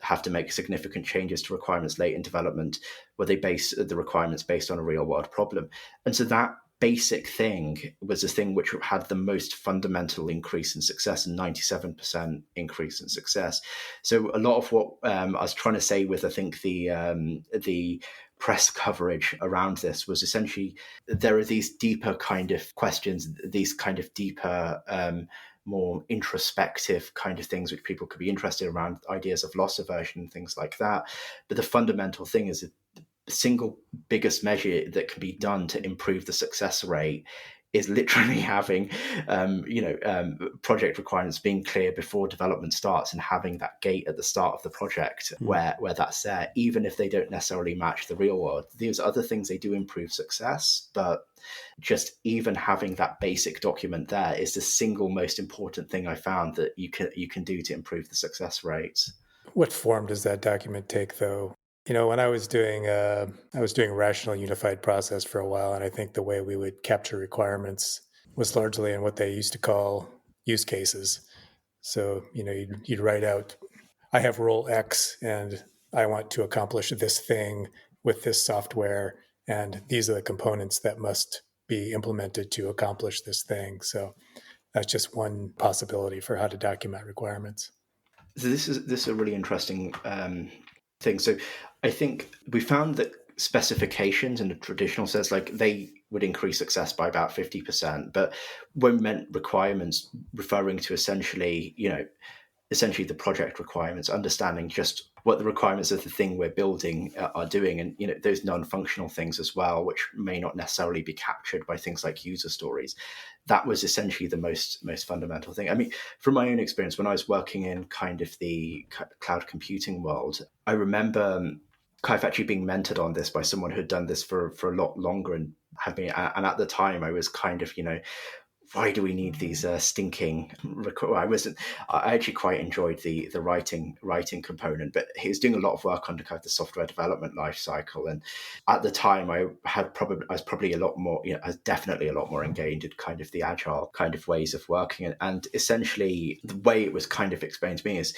Have to make significant changes to requirements late in development, where they base the requirements based on a real world problem. And so that basic thing was the thing which had the most fundamental increase in success, and 97% increase in success. So a lot of what I was trying to say with, I think, the press coverage around this was essentially there are these deeper kind of questions, these kind of deeper more introspective kind of things which people could be interested around, ideas of loss aversion and things like that. But the fundamental thing is that the single biggest measure that can be done to improve the success rate is literally having project requirements being clear before development starts, and having that gate at the start of the project where that's there, even if they don't necessarily match the real world. These other things, they do improve success, but just even having that basic document there is the single most important thing I found that you can do to improve the success rates. What form does that document take, though? When I was doing rational unified process for a while, and I think the way we would capture requirements was largely in what they used to call use cases. So you'd write out, I have role X, and I want to accomplish this thing with this software, and these are the components that must be implemented to accomplish this thing. So that's just one possibility for how to document requirements. So this is a really interesting thing. So I think we found that specifications in the traditional sense, like, they would increase success by about 50%. But when we meant requirements, referring to essentially the project requirements, understanding just what the requirements of the thing we're building are doing, and those non-functional things as well, which may not necessarily be captured by things like user stories. That was essentially the most fundamental thing. I mean, from my own experience, when I was working in kind of the cloud computing world, I remember kind of actually being mentored on this by someone who'd done this for a lot longer, and at the time I was kind of, why do we need these stinking I actually quite enjoyed the writing component, but he was doing a lot of work on kind of the software development life cycle. And at the time I was probably a lot more, I was definitely a lot more engaged in kind of the agile kind of ways of working. And essentially the way it was kind of explained to me is,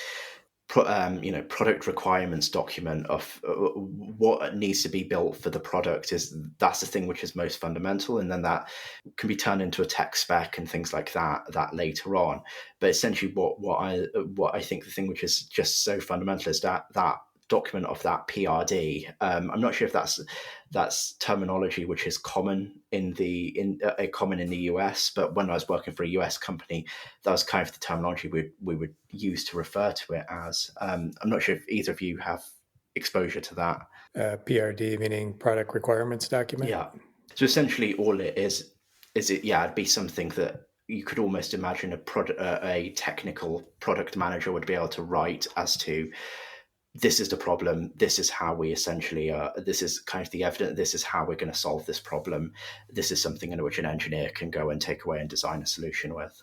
product requirements document of what needs to be built for the product, that's the thing which is most fundamental, and then that can be turned into a tech spec and things like that later on. But essentially what I think the thing which is just so fundamental is that document of that PRD. I'm not sure if that's terminology which is common in the US, but when I was working for a US company, that was kind of the terminology we would use to refer to it as. I'm not sure if either of you have exposure to that. PRD meaning product requirements document. Yeah. So essentially, all it is it yeah, it'd be something that you could almost imagine a technical product manager would be able to write as to this is the problem. This is how we essentially, this is kind of the evidence. This is how we're going to solve this problem. This is something in which an engineer can go and take away and design a solution with.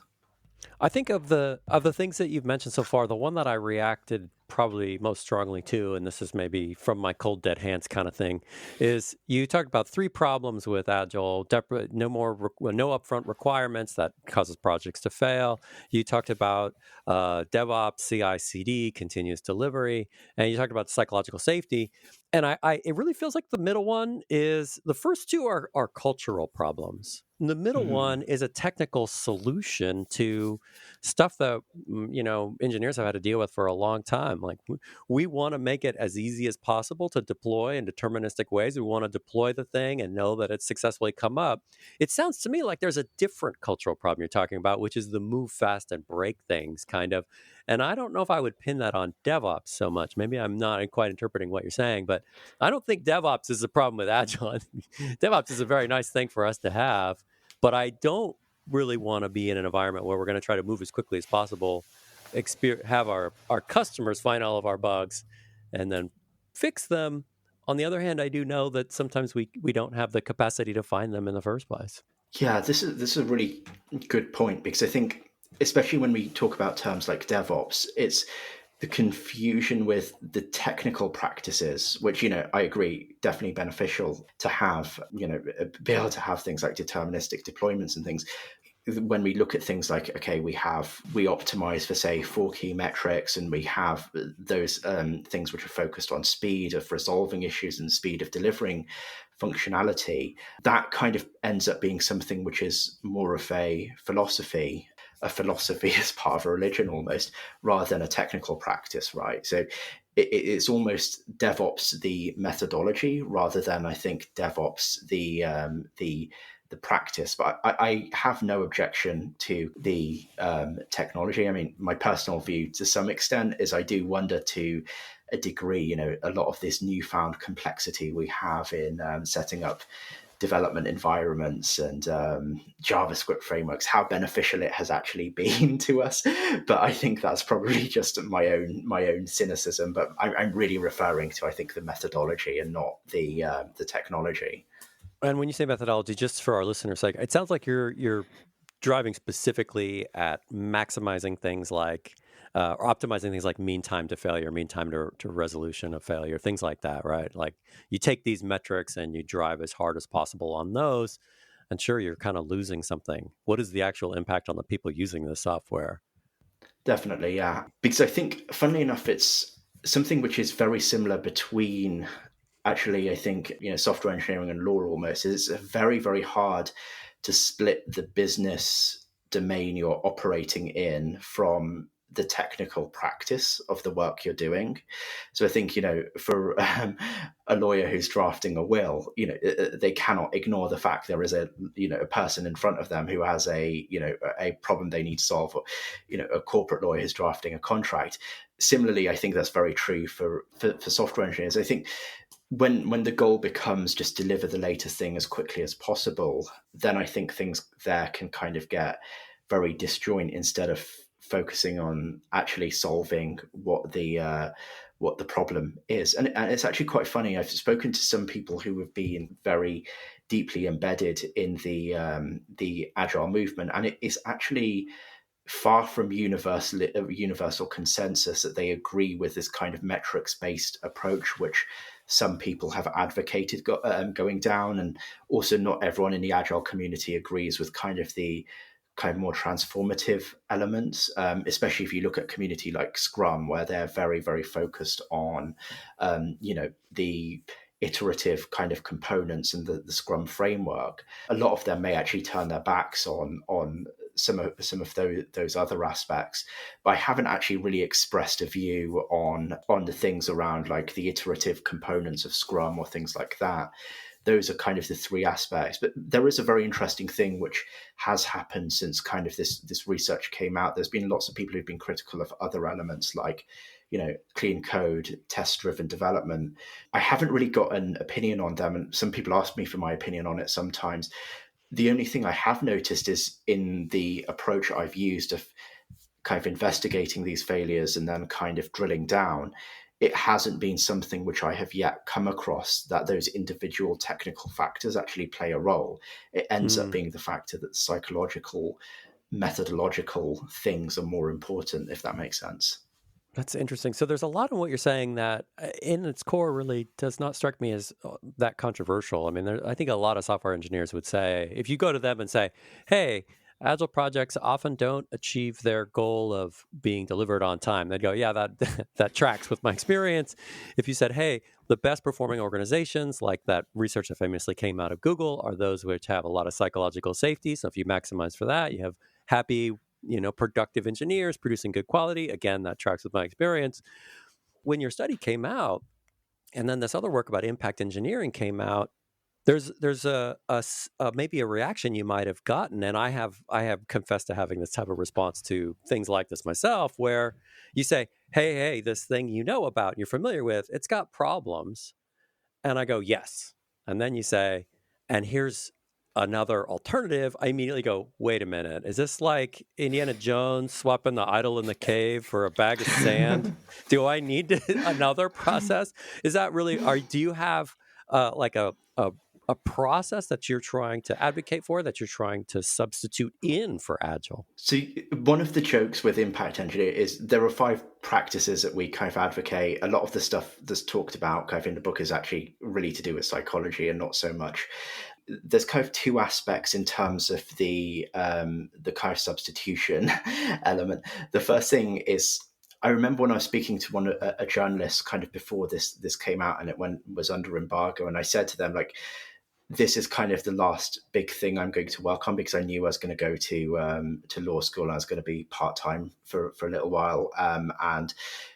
I think of the things that you've mentioned so far, the one that I reacted probably most strongly to, and this is maybe from my cold dead hands kind of thing, is you talked about three problems with Agile: no upfront requirements that causes projects to fail. You talked about DevOps, CI/CD, continuous delivery, and you talked about psychological safety. And it really feels like the middle one is the first two are cultural problems. And the middle one is a technical solution to stuff that engineers have had to deal with for a long time. Like we want to make it as easy as possible to deploy in deterministic ways. We want to deploy the thing and know that it's successfully come up. It sounds to me like there's a different cultural problem you're talking about, which is the move fast and break things kind of. And I don't know if I would pin that on DevOps so much. Maybe I'm not quite interpreting what you're saying, but I don't think DevOps is the problem with Agile. DevOps is a very nice thing for us to have, but I don't really want to be in an environment where we're going to try to move as quickly as possible, have our customers find all of our bugs and then fix them. On the other hand, I do know that sometimes we don't have the capacity to find them in the first place. Yeah, this is a really good point, because I think, especially when we talk about terms like DevOps, it's the confusion with the technical practices, which, I agree, definitely beneficial to have, be able to have things like deterministic deployments and things. When we look at things like, okay, we optimize for, say, 4 key metrics, and we have those things which are focused on speed of resolving issues and speed of delivering functionality, that kind of ends up being something which is more of a philosophy as part of a religion almost, rather than a technical practice, right? So it's almost DevOps the methodology rather than, I think, DevOps the practice. But I have no objection to the technology. I mean, my personal view to some extent is I do wonder to a degree, a lot of this newfound complexity we have in setting up development environments and JavaScript frameworks, how beneficial it has actually been to us. But I think that's probably just my own cynicism. But I'm really referring to, I think, the methodology and not the technology. And when you say methodology, just for our listeners' sake, it sounds like you're driving specifically at maximizing things like or optimizing things like mean time to failure, mean time to resolution of failure, things like that, right? Like you take these metrics and you drive as hard as possible on those, and sure, you're kind of losing something. What is the actual impact on the people using the software? Definitely, yeah. Because I think, funnily enough, it's something which is very similar between, actually, I think, software engineering and law almost. It's very, very hard to split the business domain you're operating in from the technical practice of the work you're doing. So I think, for a lawyer who's drafting a will, they cannot ignore the fact there is a person in front of them who has a problem they need to solve, or, a corporate lawyer who's drafting a contract. Similarly, I think that's very true for software engineers. I think when the goal becomes just deliver the latest thing as quickly as possible, then I think things there can kind of get very disjoint, instead of focusing on actually solving what the problem is. And it's actually quite funny. I've spoken to some people who have been very deeply embedded in the Agile movement, and it is actually far from universal consensus that they agree with this kind of metrics-based approach, which some people have advocated going down, and also not everyone in the Agile community agrees with kind of more transformative elements, especially if you look at community like Scrum, where they're very, very focused on, the iterative kind of components and the Scrum framework. A lot of them may actually turn their backs on some of those other aspects, but I haven't actually really expressed a view on the things around like the iterative components of Scrum or things like that. Those are kind of the three aspects. But there is a very interesting thing which has happened since kind of this research came out. There's been lots of people who've been critical of other elements like, clean code, test-driven development. I haven't really got an opinion on them, and some people ask me for my opinion on it sometimes. The only thing I have noticed is in the approach I've used of kind of investigating these failures and then kind of drilling down, it hasn't been something which I have yet come across that those individual technical factors actually play a role. It ends up being the factor that psychological, methodological things are more important, if that makes sense. That's interesting. So there's a lot of what you're saying that in its core really does not strike me as that controversial. I mean, I think a lot of software engineers would say, if you go to them and say, hey, Agile projects often don't achieve their goal of being delivered on time, they'd go, yeah, that that tracks with my experience. If you said, hey, the best performing organizations, like that research that famously came out of Google, are those which have a lot of psychological safety. So if you maximize for that, you have happy, productive engineers producing good quality. Again, that tracks with my experience. When your study came out, and then this other work about impact engineering came out, there's maybe a reaction you might have gotten, and I have confessed to having this type of response to things like this myself, where you say, hey, this thing about, you're familiar with, it's got problems, and I go, yes, and then you say, and here's another alternative. I immediately go, wait a minute, is this like Indiana Jones swapping the idol in the cave for a bag of sand? Do I need another process? Is that really, do you have like a process that you're trying to advocate for, that you're trying to substitute in for Agile? So one of the jokes with Impact Engineer is there are 5 practices that we kind of advocate. A lot of the stuff that's talked about kind of in the book is actually really to do with psychology and not so much. There's kind of 2 aspects in terms of the kind of substitution element. The first thing is, I remember when I was speaking to a journalist kind of before this came out and it was under embargo, and I said to them, like, this is kind of the last big thing I'm going to work on, because I knew I was going to go to law school and I was going to be part-time for a little while. And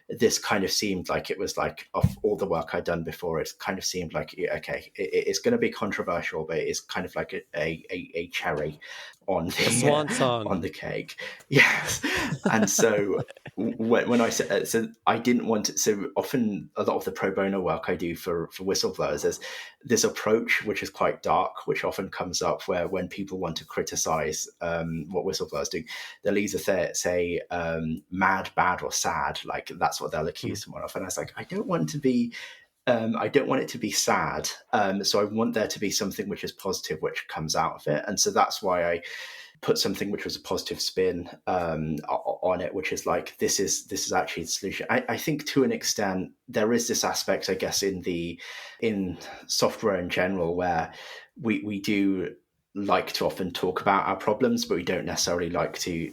this kind of seemed like it was like, of all the work I'd done before, it kind of seemed like, okay, it's going to be controversial, but it's kind of like a cherry on A swan song. on the cake. Yes. And so when I said, so I didn't want to, so often a lot of the pro bono work I do for whistleblowers, there's this approach which is quite dark, which often comes up where when people want to criticize what whistleblowers do, they'll either say mad, bad, or sad. Like that's what they'll accuse someone of. And I was like, I don't want it to be sad. So I want there to be something which is positive, which comes out of it. And so that's why I put something which was a positive spin on it, which is like, this is actually the solution. I think to an extent there is this aspect, I guess, in software in general, where we do like to often talk about our problems, but we don't necessarily like to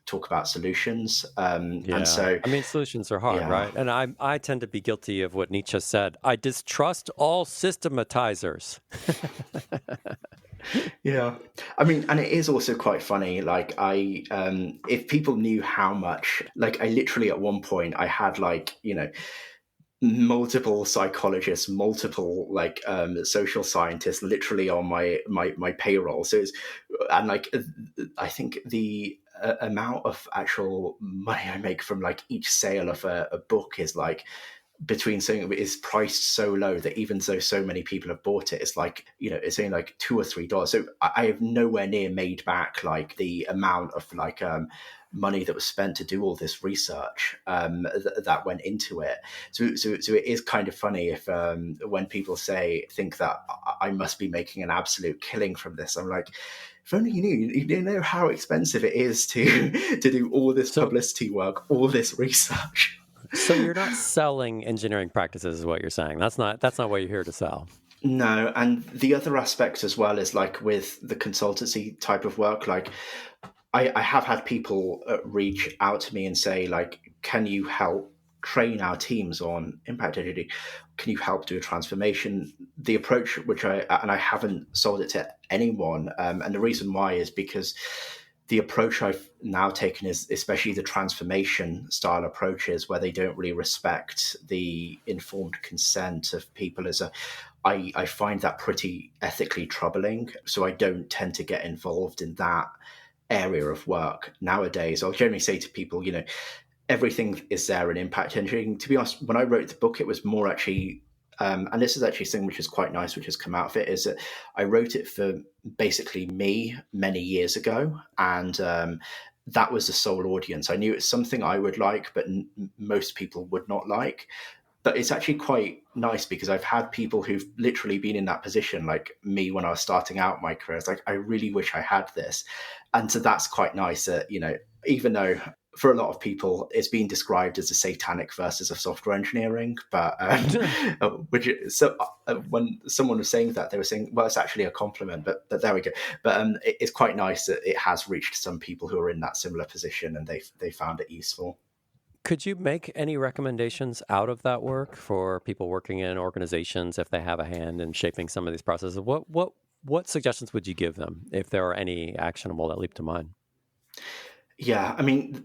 talk about solutions. And so, I mean, solutions are hard, right? And I tend to be guilty of what Nietzsche said. I distrust all systematizers. Yeah, I mean, and it is also quite funny. Like if people knew how much, like I literally at one point I had like, multiple psychologists, multiple like social scientists literally on my payroll. So and like I think the amount of actual money I make from like each sale of a book is like, between saying it is priced so low that even though so many people have bought it, it's like, it's only like $2 or $3. So I have nowhere near made back like the amount of like money that was spent to do all this research that went into it. So it is kind of funny if when people think that I must be making an absolute killing from this. I'm like, if only you know how expensive it is to do all this publicity work, all this research. So you're not selling engineering practices, is what you're saying. That's not what you're here to sell. No, and the other aspect as well is like with the consultancy type of work, like I have had people reach out to me and say, like, can you help train our teams on impact engineering? Can you help do a transformation? The approach which I haven't sold it to anyone, and the reason why is because the approach I've now taken is especially the transformation style approaches where they don't really respect the informed consent of people I find that pretty ethically troubling. So I don't tend to get involved in that area of work nowadays. I'll generally say to people, everything is there in impact engineering. To be honest, when I wrote the book, it was more actually, and this is actually something which is quite nice, which has come out of it, is that I wrote it for basically me many years ago. And that was the sole audience. I knew it's something I would like, but most people would not like. But it's actually quite nice because I've had people who've literally been in that position, like me when I was starting out my career. It's like, I really wish I had this. And so that's quite nice that, even though for a lot of people it's been described as a satanic versus of software engineering, but when someone was saying that, they were saying, well, it's actually a compliment, but there we go. But it's quite nice that it has reached some people who are in that similar position and they found it useful. Could you make any recommendations out of that work for people working in organizations if they have a hand in shaping some of these processes? What suggestions would you give them if there are any actionable that leap to mind? Yeah, I mean,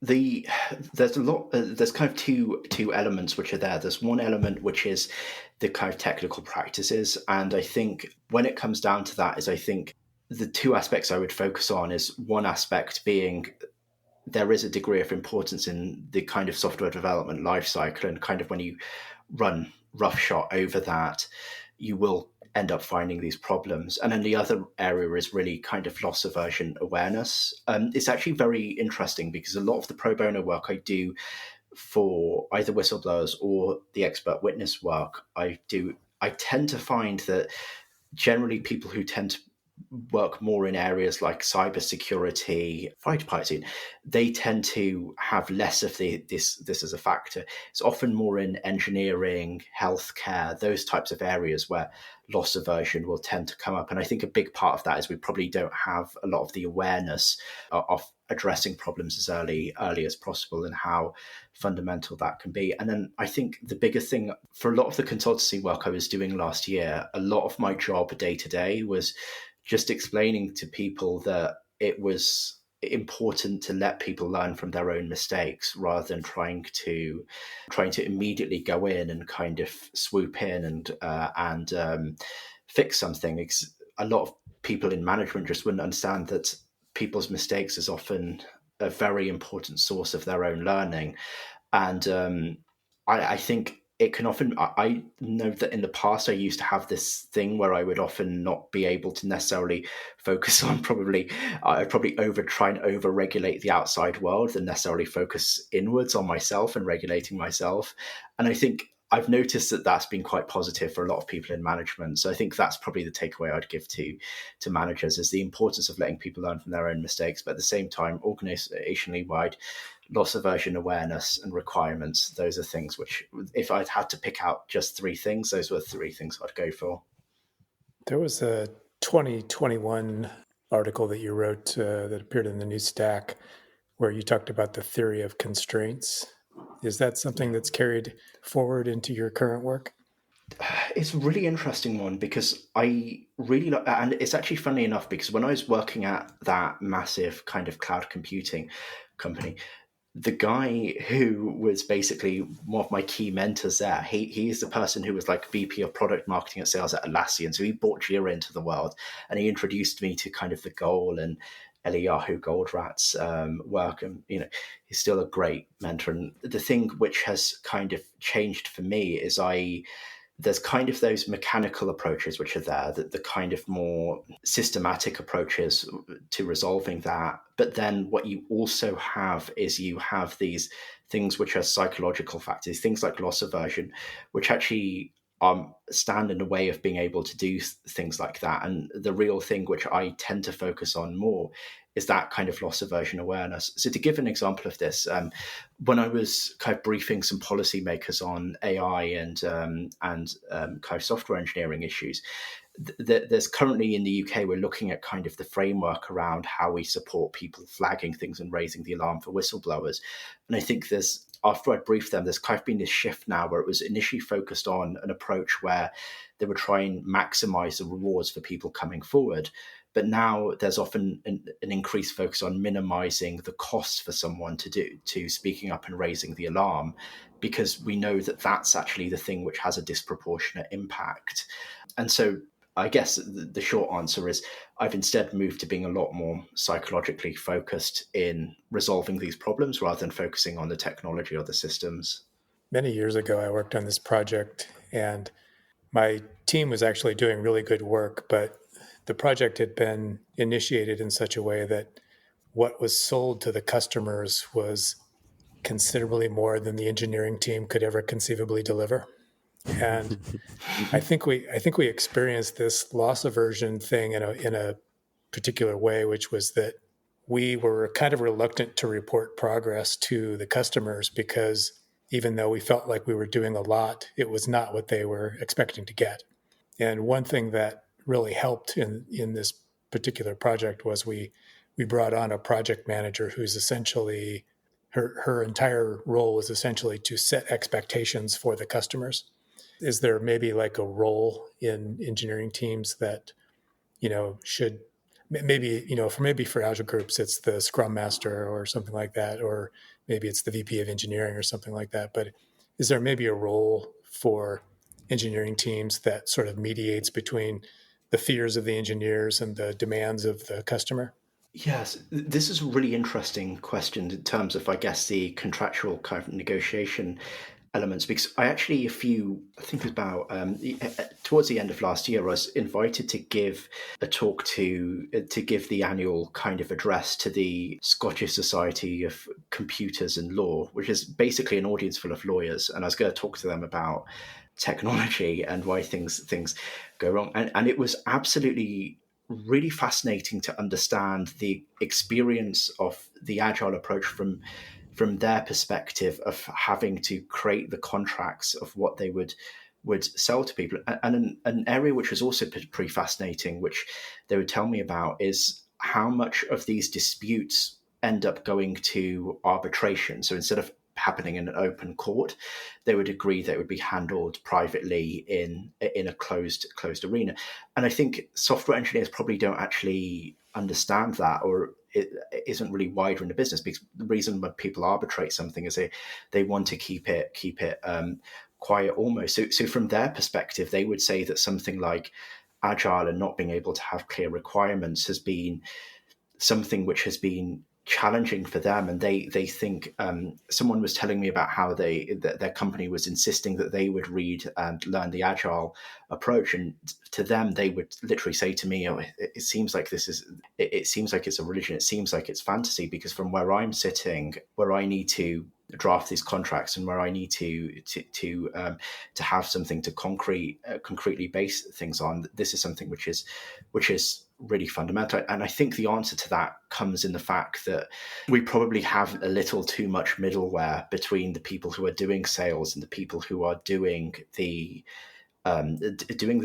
there's a lot. There's kind of two elements which are there. There's one element which is the kind of technical practices, and I think when it comes down to that, is I think the two aspects I would focus on is one aspect being there is a degree of importance in the kind of software development lifecycle, and kind of when you run roughshod over that, you will end up finding these problems. And then the other area is really kind of loss aversion awareness. It's actually very interesting because a lot of the pro bono work I do for either whistleblowers or the expert witness work I tend to find that generally people who tend to work more in areas like cybersecurity, fighter piloting, they tend to have less of this as a factor. It's often more in engineering, healthcare, those types of areas where loss aversion will tend to come up. And I think a big part of that is we probably don't have a lot of the awareness of addressing problems as early as possible and how fundamental that can be. And then I think the bigger thing for a lot of the consultancy work I was doing last year, a lot of my job day to day was just explaining to people that it was important to let people learn from their own mistakes rather than trying to immediately go in and kind of swoop in and fix something. A lot of people in management just wouldn't understand that people's mistakes is often a very important source of their own learning. And I think it can often, I know that in the past I used to have this thing where I would often not be able to necessarily focus on I'd probably try and over regulate the outside world than necessarily focus inwards on myself and regulating myself. And I think I've noticed that that's been quite positive for a lot of people in management. So I think that's probably the takeaway I'd give to managers, is the importance of letting people learn from their own mistakes, but at the same time, organizationally wide, loss aversion awareness and requirements. Those are things which, if I'd had to pick out just three things, those were three things I'd go for. There was a 2021 article that you wrote that appeared in the New Stack where you talked about the theory of constraints. Is that something that's carried forward into your current work? It's a really interesting one because I really like, and it's actually funny enough because when I was working at that massive kind of cloud computing company, the guy who was basically one of my key mentors there, he's the person who was like VP of product marketing and sales at Atlassian. So he brought Jira into the world and he introduced me to kind of the Goal and Eliyahu Goldrat's work. And, he's still a great mentor. And the thing which has kind of changed for me is there's kind of those mechanical approaches which are there, that the kind of more systematic approaches to resolving that. But then what you also have is you have these things which are psychological factors, things like loss aversion, which actually stand in the way of being able to do things like that. And the real thing which I tend to focus on more is that kind of loss aversion awareness. So to give an example of this, when I was kind of briefing some policymakers on AI and kind of software engineering issues, there's currently in the UK, we're looking at kind of the framework around how we support people flagging things and raising the alarm for whistleblowers. And I think after I briefed them, there's kind of been this shift now where it was initially focused on an approach where they would try and maximize the rewards for people coming forward. But now there's often an increased focus on minimizing the costs for someone to speaking up and raising the alarm, because we know that that's actually the thing which has a disproportionate impact. And so I guess the short answer is I've instead moved to being a lot more psychologically focused in resolving these problems rather than focusing on the technology or the systems. Many years ago, I worked on this project, and my team was actually doing really good work, but the project had been initiated in such a way that what was sold to the customers was considerably more than the engineering team could ever conceivably deliver. And I think we experienced this loss aversion thing in a particular way, which was that we were kind of reluctant to report progress to the customers because even though we felt like we were doing a lot, it was not what they were expecting to get. And one thing that really helped in this particular project was we brought on a project manager who's essentially her entire role was essentially to set expectations for the customers. Is there maybe like a role in engineering teams that should maybe for agile groups it's the scrum master or something like that, or maybe it's the VP of engineering or something like that, but is there maybe a role for engineering teams that sort of mediates between the fears of the engineers and the demands of the customer? Yes, this is a really interesting question in terms of, I guess, the contractual kind of negotiation elements. Because I actually, I think it was about towards the end of last year, I was invited to give a talk to give the annual kind of address to the Scottish Society of Computers and Law, which is basically an audience full of lawyers, and I was going to talk to them about technology and why things go wrong, and it was absolutely really fascinating to understand the experience of the agile approach from their perspective of having to create the contracts of what they would sell to people. And an area which was also pretty fascinating, which they would tell me about, is how much of these disputes end up going to arbitration. So instead of happening in an open court, they would agree that it would be handled privately in a closed arena. And I think software engineers probably don't actually understand that, or it isn't really wider in the business, because the reason when people arbitrate something is they want to keep it quiet almost. So from their perspective, they would say that something like agile and not being able to have clear requirements has been something which has been challenging for them. And they think someone was telling me about how their company was insisting that they would read and learn the agile approach, and to them they would literally say to me, oh, it seems like it seems like it's a religion, it seems like it's fantasy, because from where I'm sitting, where I need to draft these contracts and where I need to have something to concretely base things on, this is something which is really fundamental. And I think the answer to that comes in the fact that we probably have a little too much middleware between the people who are doing sales and the people who are doing the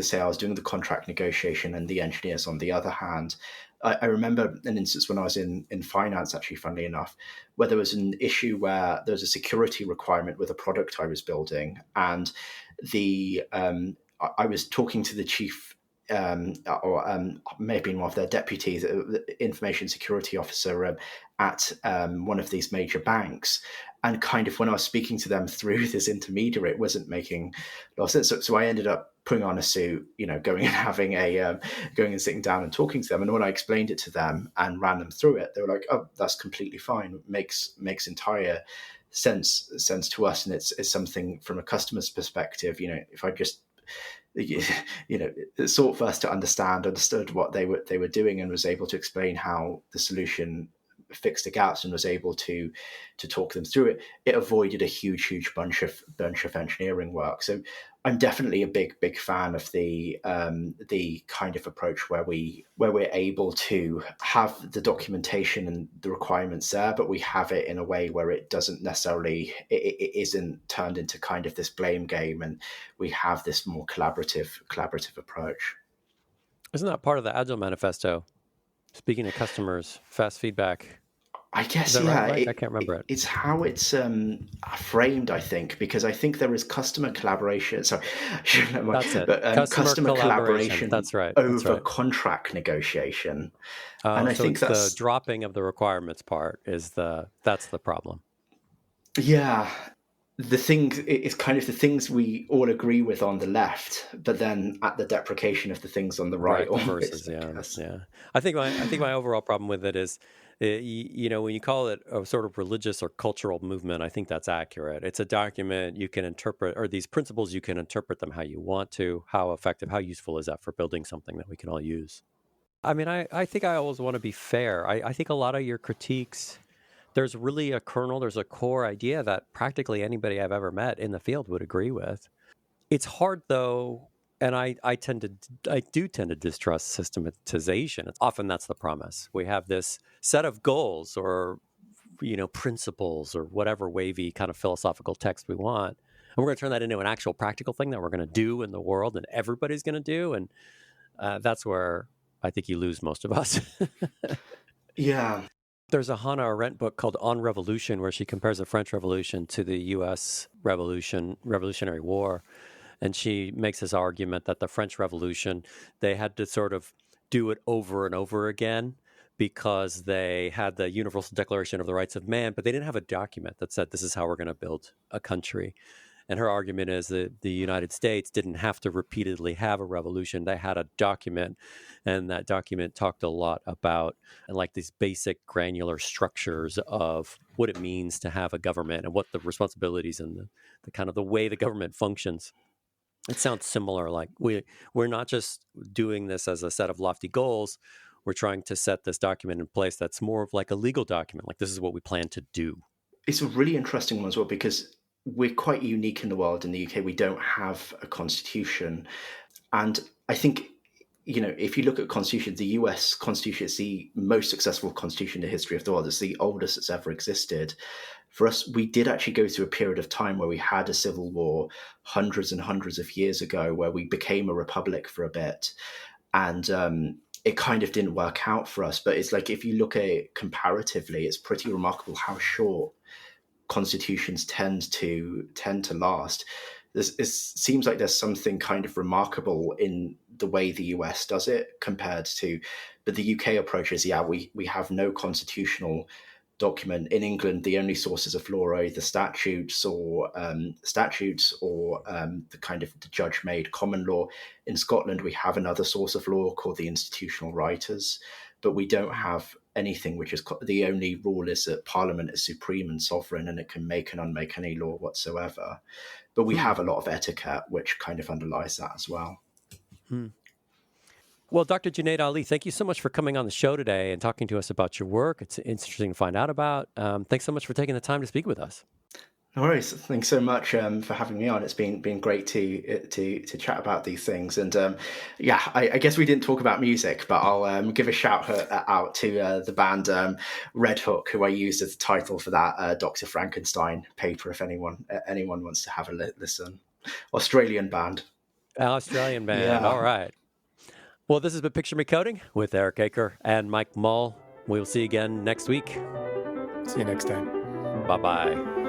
sales, doing the contract negotiation, and the engineers on the other hand. I remember an instance when I was in finance, actually, funnily enough, where there was an issue where there was a security requirement with a product I was building, and I was talking to the chief, or maybe one of their deputies, the information security officer at one of these major banks. And kind of when I was speaking to them through this intermediary, it wasn't making a lot of sense. So I ended up putting on a suit, going and having going and sitting down and talking to them. And when I explained it to them and ran them through it, they were like, "Oh, that's completely fine. Makes entire sense to us." And it's something from a customer's perspective. If I just sought first to understood what they were doing, and was able to explain how the solution fixed the gaps, and was able to talk them through it avoided a huge bunch of engineering work. So I'm definitely a big fan of the kind of approach where we're able to have the documentation and the requirements there, but we have it in a way where it doesn't necessarily it isn't turned into kind of this blame game, and we have this more collaborative approach. Isn't that part of the Agile manifesto? Speaking to customers, fast feedback. I Is guess, that right, yeah, Mike? I can't remember it. it's how it's framed, I think, because I think there is customer collaboration. Sorry, I shouldn't have That's it. but Customer customer collaboration. collaboration That's right. That's over right. contract negotiation. Oh, And I so think it's the that's, dropping of the requirements part that's the problem. yeah, the thing is kind of the things we all agree with on the left, but then at the deprecation of the things on the right, Right, the almost, verses, I yeah, guess. yeah. I think my overall problem with it is, when you call it a sort of religious or cultural movement, I think that's accurate. It's a document you can interpret, or these principles you can interpret them how you want to. How effective, how useful is that for building something that we can all use? I mean, I think I always want to be fair. I think a lot of your critiques, there's really a kernel, there's a core idea that practically anybody I've ever met in the field would agree with. It's hard though, and I do tend to distrust systematization. Often that's the premise. We have this set of goals or principles or whatever wavy kind of philosophical text we want, and we're going to turn that into an actual practical thing that we're going to do in the world and everybody's going to do, and that's where I think you lose most of us. Yeah. There's a Hannah Arendt book called On Revolution where she compares the French Revolution to the U.S. Revolutionary War. And she makes this argument that the French Revolution, they had to sort of do it over and over again because they had the Universal Declaration of the Rights of Man, but they didn't have a document that said this is how we're going to build a country. And her argument is that the United States didn't have to repeatedly have a revolution. They had a document, and that document talked a lot about and like these basic granular structures of what it means to have a government and what the responsibilities and the kind of the way the government functions. It sounds similar. Like we're not just doing this as a set of lofty goals. We're trying to set this document in place that's more of like a legal document. Like this is what we plan to do. It's a really interesting one as well because we're quite unique in the world. In the UK, we don't have a constitution. And I think, if you look at constitution, the US constitution is the most successful constitution in the history of the world. It's the oldest that's ever existed. For us, we did actually go through a period of time where we had a civil war hundreds and hundreds of years ago, where we became a republic for a bit. And it kind of didn't work out for us. But it's like, if you look at it comparatively, it's pretty remarkable how short constitutions tend to last. It seems like there's something kind of remarkable in the way the US does it compared to, but the UK approach is, yeah, we have no constitutional document. In England, the only sources of law are either statutes or the kind of the judge-made common law. In Scotland, we have another source of law called the institutional writers, but we don't have anything which is the only rule is that Parliament is supreme and sovereign and it can make and unmake any law whatsoever. But we have a lot of etiquette which kind of underlies that as well. Well, Dr. Junade Ali, thank you so much for coming on the show today and talking to us about your work. It's interesting to find out about. Thanks so much for taking the time to speak with us. No worries. Thanks so much for having me on. It's been great to chat about these things. And I guess we didn't talk about music, but I'll give a shout out to the band Red Hook, who I used as the title for that Dr. Frankenstein paper. If anyone wants to have a listen, Australian band. Australian band. Yeah. All right. Well, this has been Picture Me Coding with Eric Aker and Mike Mull. We will see you again next week. See you next time. Bye-bye.